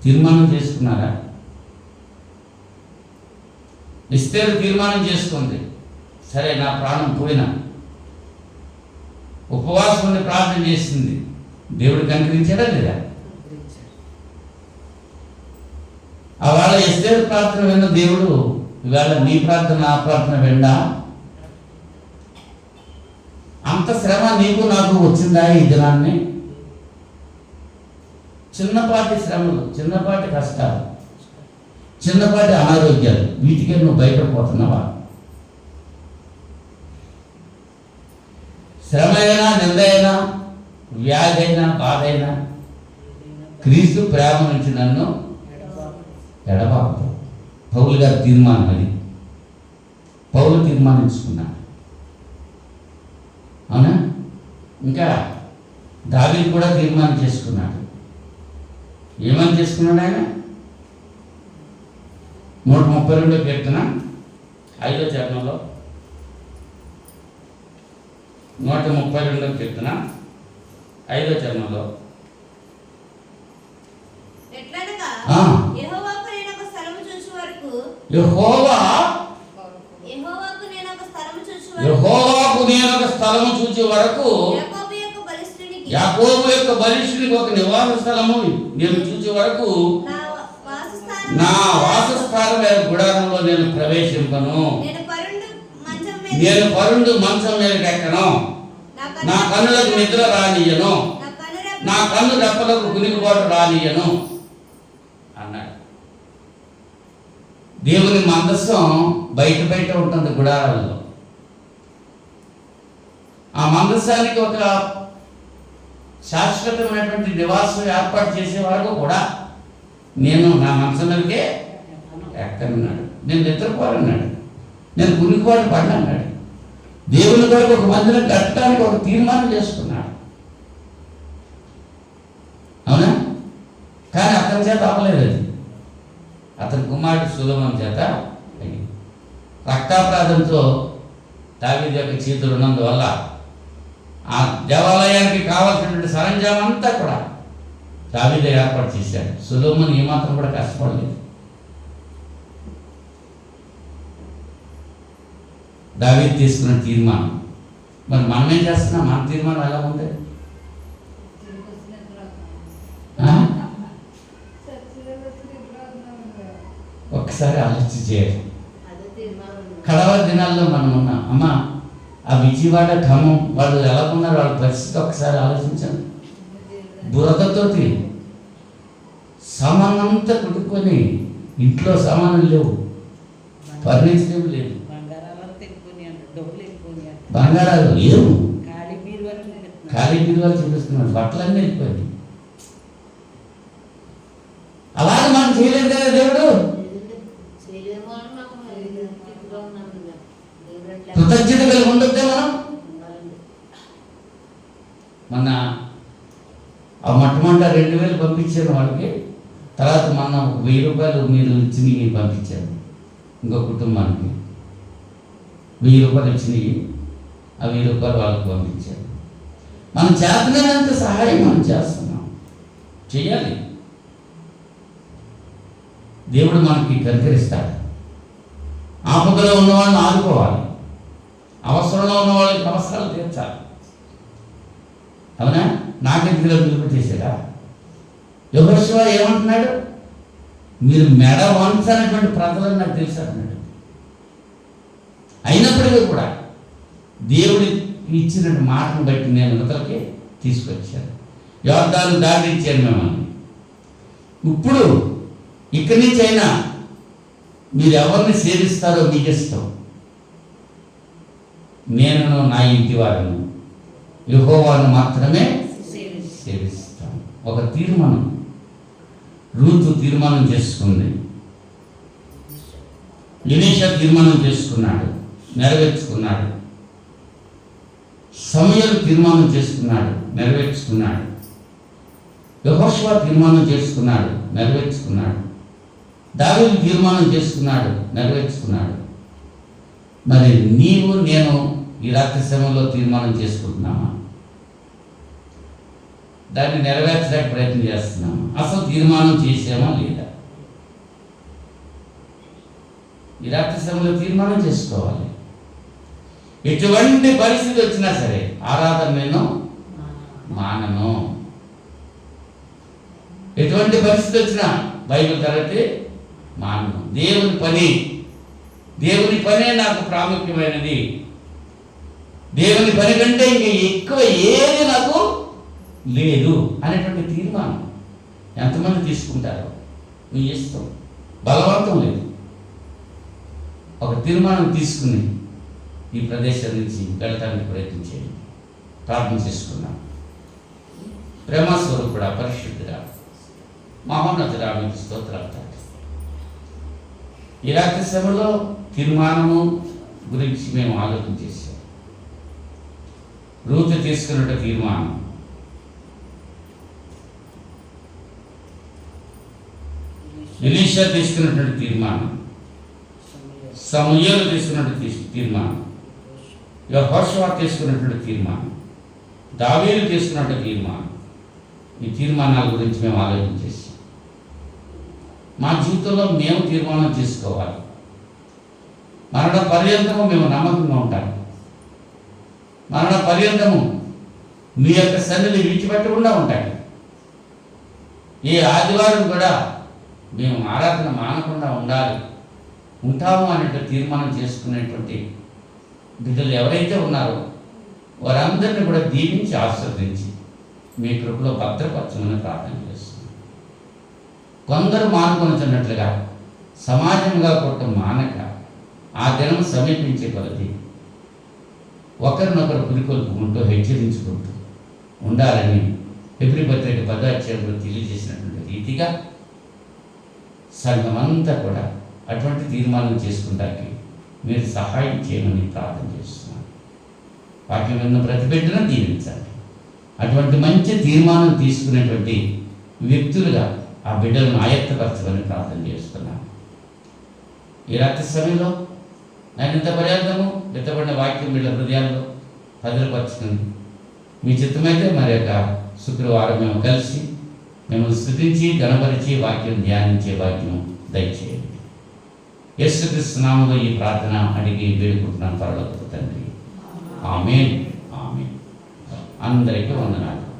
తీర్మానం చేసుకున్నారా? ఎస్తేరు తీర్మానం చేసుకుంది. సరే, నా ప్రాణం పోయినా ఉపవాసం ఉండి ప్రార్థన చేసింది. దేవుడు కనికరించాడా లేదా? ఆవేళ ఎస్తేరు ప్రార్థన విన్న దేవుడు ఇవాళ నీ ప్రార్థన, నా ప్రార్థన విండా? అంత శ్రమ నీకు నాకు వచ్చిందా ఈ దినాన్ని? చిన్నపాటి శ్రమలు, చిన్నపాటి కష్టాలు, చిన్నపాటి అనారోగ్యాలు, వీటికే నువ్వు బయటపోతున్నావా? శ్రమ అయినా, నింద అయినా, వ్యాధి అయినా, బాధ అయినా క్రీస్తు ప్రేమ నుంచి నన్ను ఎడబాపు. పౌలు గారి తీర్మానం అది. పౌలు తీర్మానించుకున్నాడు. అవునా? ఇంకా దావీదు కూడా తీర్మానం చేసుకున్నాడు. ఏమని చేసుకున్నాడు ఆయన? 132 కీర్తన 5వ చరణంలో, 132 కీర్తన 5వ చరణంలో యెహోవాకు నేను ఒక స్థలము చూచే వరకు యాకోబు యొక్క బలిష్ఠునికి ఒక నివాస స్థలము నేను చూచే వరకు నా వాసస్థానమైన గుడారంలో నేను ప్రవేశింపను. నేను పరుండు మంచం మీదకి ఎక్కను. నా కన్నులకు నిద్ర రానియను. నా కన్ను రెప్పలకు కునికిబాటు రానియను అన్నాడు. దేవుని మందస్సం బయట ఉంటుంది గుడారాల్లో. ఆ మందస్సానికి ఒక శాశ్వతమైనటువంటి నివాసం ఏర్పాటు చేసే వరకు కూడా నేను నా మనసు మీదకే ఎక్కనున్నాడు. నేను నిద్రపోవాలన్నాడు. నేను కునికిపాటు పడినాడు. దేవుని కొరకు ఒక మందిరం కట్టడానికి ఒక తీర్మానం చేసుకున్నాడు. అవునా? కానీ అతని చేత అవ్వలేదు. అది అతని కుమారుడు సొలొమోను చేత అయింది. రక్తాపరాధంతో దావీదు యొక్క చేతులు ఉన్నందువల్ల ఆ దేవాలయానికి కావాల్సినటువంటి సరంజామం అంతా కూడా దావీదు ఏర్పాటు చేశాడు. సొలొమోను ఏమాత్రం కూడా కష్టపడలేదు. దావీదు తీసుకున్న తీర్మానం. మరి మనం ఏం చేస్తున్నాం? మన తీర్మానం ఎలా ఉంది? ఒక్కసారి ఆలోచన చేయాలి. కడవ దినాల్లో మనం ఉన్నాం. అమ్మ, ఆ విజయవాడ ఖమ్మం వాళ్ళు ఎలా ఉన్నారు, వాళ్ళ పరిస్థితి ఒకసారి ఆలోచించండి. బురదతోటి సామాన్ అంతా కొట్టుకొని ఇంట్లో సామాన్లు లేవు, ఫర్నిచర్ లేదు, బంగారాలు లేవు, ఖాళీ బీరువాలు చూపిస్తున్నారు, బట్టలన్నీ వెళ్ళిపోయింది. అలాగే మనం చేయలేదు కదా దేవుడు. కృతజ్ఞత కలిగి ఉండొద్దే మనం. మొన్న ఆ మొట్టమొదట 2000 పంపించాను వాళ్ళకి. తర్వాత మొన్న 1000 రూపాయలు మీరు ఇచ్చినవి పంపించాను ఇంకో కుటుంబానికి. 1000 రూపాయలు ఇచ్చినవి, ఆ 1000 రూపాయలు వాళ్ళకి పంపించాను. మనం చేతనంత సహాయం మనం చేస్తున్నాం, చెయ్యాలి. దేవుడు మనకి కనికరిస్తాడు. ఆపదలో ఉన్న వాళ్ళని ఆదుకోవాలి, అవసరంలో ఉన్న వాళ్ళకి అవసరాలు తీర్చాలి. అవునా? నాకెందుకులో నిలబెట్టేసాడా? యెహోషువ ఏమంటున్నాడు? మీరు మెడ వంచనటువంటి ప్రజలను నాకు తెలుసు అన్నాడు. అయినప్పటికీ కూడా దేవుడి ఇచ్చిన మాటను బట్టి నేను యువతలకి తీసుకొచ్చాను. యోర్దాను దాటించాను మిమ్మల్ని. ఇప్పుడు ఇక్కడి నుంచి అయినా మీరు ఎవరిని సేవిస్తారో మీకు ఇష్టం. నేను నా ఇంటి వారిని యెహోవాను మాత్రమే సేవిస్తాను. ఒక తీర్మానం రూతు తీర్మానం చేసుకుంది. ఎలీషా తీర్మానం చేసుకున్నాడు, నెరవేర్చుకున్నాడు. సమూయేలు తీర్మానం చేసుకున్నాడు, నెరవేర్చుకున్నాడు. యెహోషువ తీర్మానం చేసుకున్నాడు, నెరవేర్చుకున్నాడు. దావీదు తీర్మానం చేసుకున్నాడు, నెరవేర్చుకున్నాడు. మరి నీవు నేను ఈ రాత్రి సమయంలో తీర్మానం చేసుకుంటున్నామా? దాన్ని నెరవేర్చడానికి ప్రయత్నం చేస్తున్నామా? అసలు తీర్మానం చేసామా లేదా? ఈ రాత్రి సమయంలో తీర్మానం చేసుకోవాలి. ఎటువంటి పరిస్థితి వచ్చినా సరే ఆరాధన నేను మానను. ఎటువంటి పరిస్థితి వచ్చినా బైబిల్ తరగతి మానను. దేవుని పనే నాకు ప్రాముఖ్యమైనది. దేవుని పని కంటే ఇంక ఎక్కువ ఏది నాకు లేదు అనేటువంటి తీర్మానం ఎంతమంది తీసుకుంటారో మీ ఇష్టం, బలవంతం లేదు. ఒక తీర్మానం తీసుకుని ఈ ప్రదేశం నుంచి వెళ్ళటానికి ప్రయత్నించేయండి. ప్రార్థన చేసుకున్నాం. ప్రేమస్వరూపుడా, పరిశుద్ధుడా, మహోన్నతుడా, మీకు స్తోత్రాలు తండ్రి. ఈ రాత్రి సభలో తీర్మానము గురించి మేము ఆలోచన చేశాం. రూతు తీసుకున్న తీర్మానం, ఎలీషా తీసుకున్నటువంటి తీర్మానం, సమూయేలు తీసుకున్నటువంటి తీర్మానం, యెహోషువ తీసుకున్నటువంటి తీర్మానం, దావీదు తీసుకున్నటువంటి తీర్మానం. ఈ తీర్మానాల గురించి మేము ఆలోచన చేసాం. మా జీవితంలో మేము తీర్మానం చేసుకోవాలి. మరణ పర్యంతము మేము నమ్మకంగా ఉంటాము. మరణ పర్యంతము మీ యొక్క సన్నిధి విడిచిపెట్టకుండా ఉంటాయి. ఏ ఆదివారం కూడా మేము ఆరాధన మానకుండా ఉంటాము అనేటువంటి తీర్మానం చేసుకునేటువంటి బిడ్డలు ఎవరైతే ఉన్నారో వారందరినీ కూడా దీవించి ఆశీర్వదించి మీ కృపలో భద్రపరచమని ప్రార్థన చేస్తున్నాం. కొందరు మానుకొనుచున్నట్లుగా సమాజంగా కొట్టు మానక ఆ దినం సమీపించే కొలది ఒకరినొకరు పులికొల్పుకుంటూ హెచ్చరించుకుంటూ ఉండాలని హెబ్రీ పత్రిక 10వ అధ్యాయంలో తెలియజేసినటువంటి రీతిగా సంఘమంతా కూడా అటువంటి తీర్మానం చేసుకుంటానికి మీరు సహాయం చేయమని ప్రార్థన చేస్తున్నాను. వాక్యం విన్న ప్రతి బిడ్డను దీవించండి. అటువంటి మంచి తీర్మానం తీసుకునేటువంటి వ్యక్తులుగా ఆ బిడ్డలను ఆయత్తపరచమని ప్రార్థన చేస్తున్నాను. ఈ రాత్రి సమయంలో నేను ఇంత పర్యాంతము విత్తబడిన వాక్యం వీళ్ళ హృదయాల్లో భద్రపరుచుకుంది. మీ చిత్తమైతే మరి యొక్క శుక్రవారం మేము కలిసి మిమ్మల్ని స్తుతించి గణపరిచి వాక్యం ధ్యానించే వాక్యం దయచేయండి. యేసుక్రీస్తు నామములో ఈ ప్రార్థన అడిగి వేడుకుంటున్నాను పరలోకపు తండ్రి. ఆమేన్. ఆమేన్. అందరికీ వందనాలు.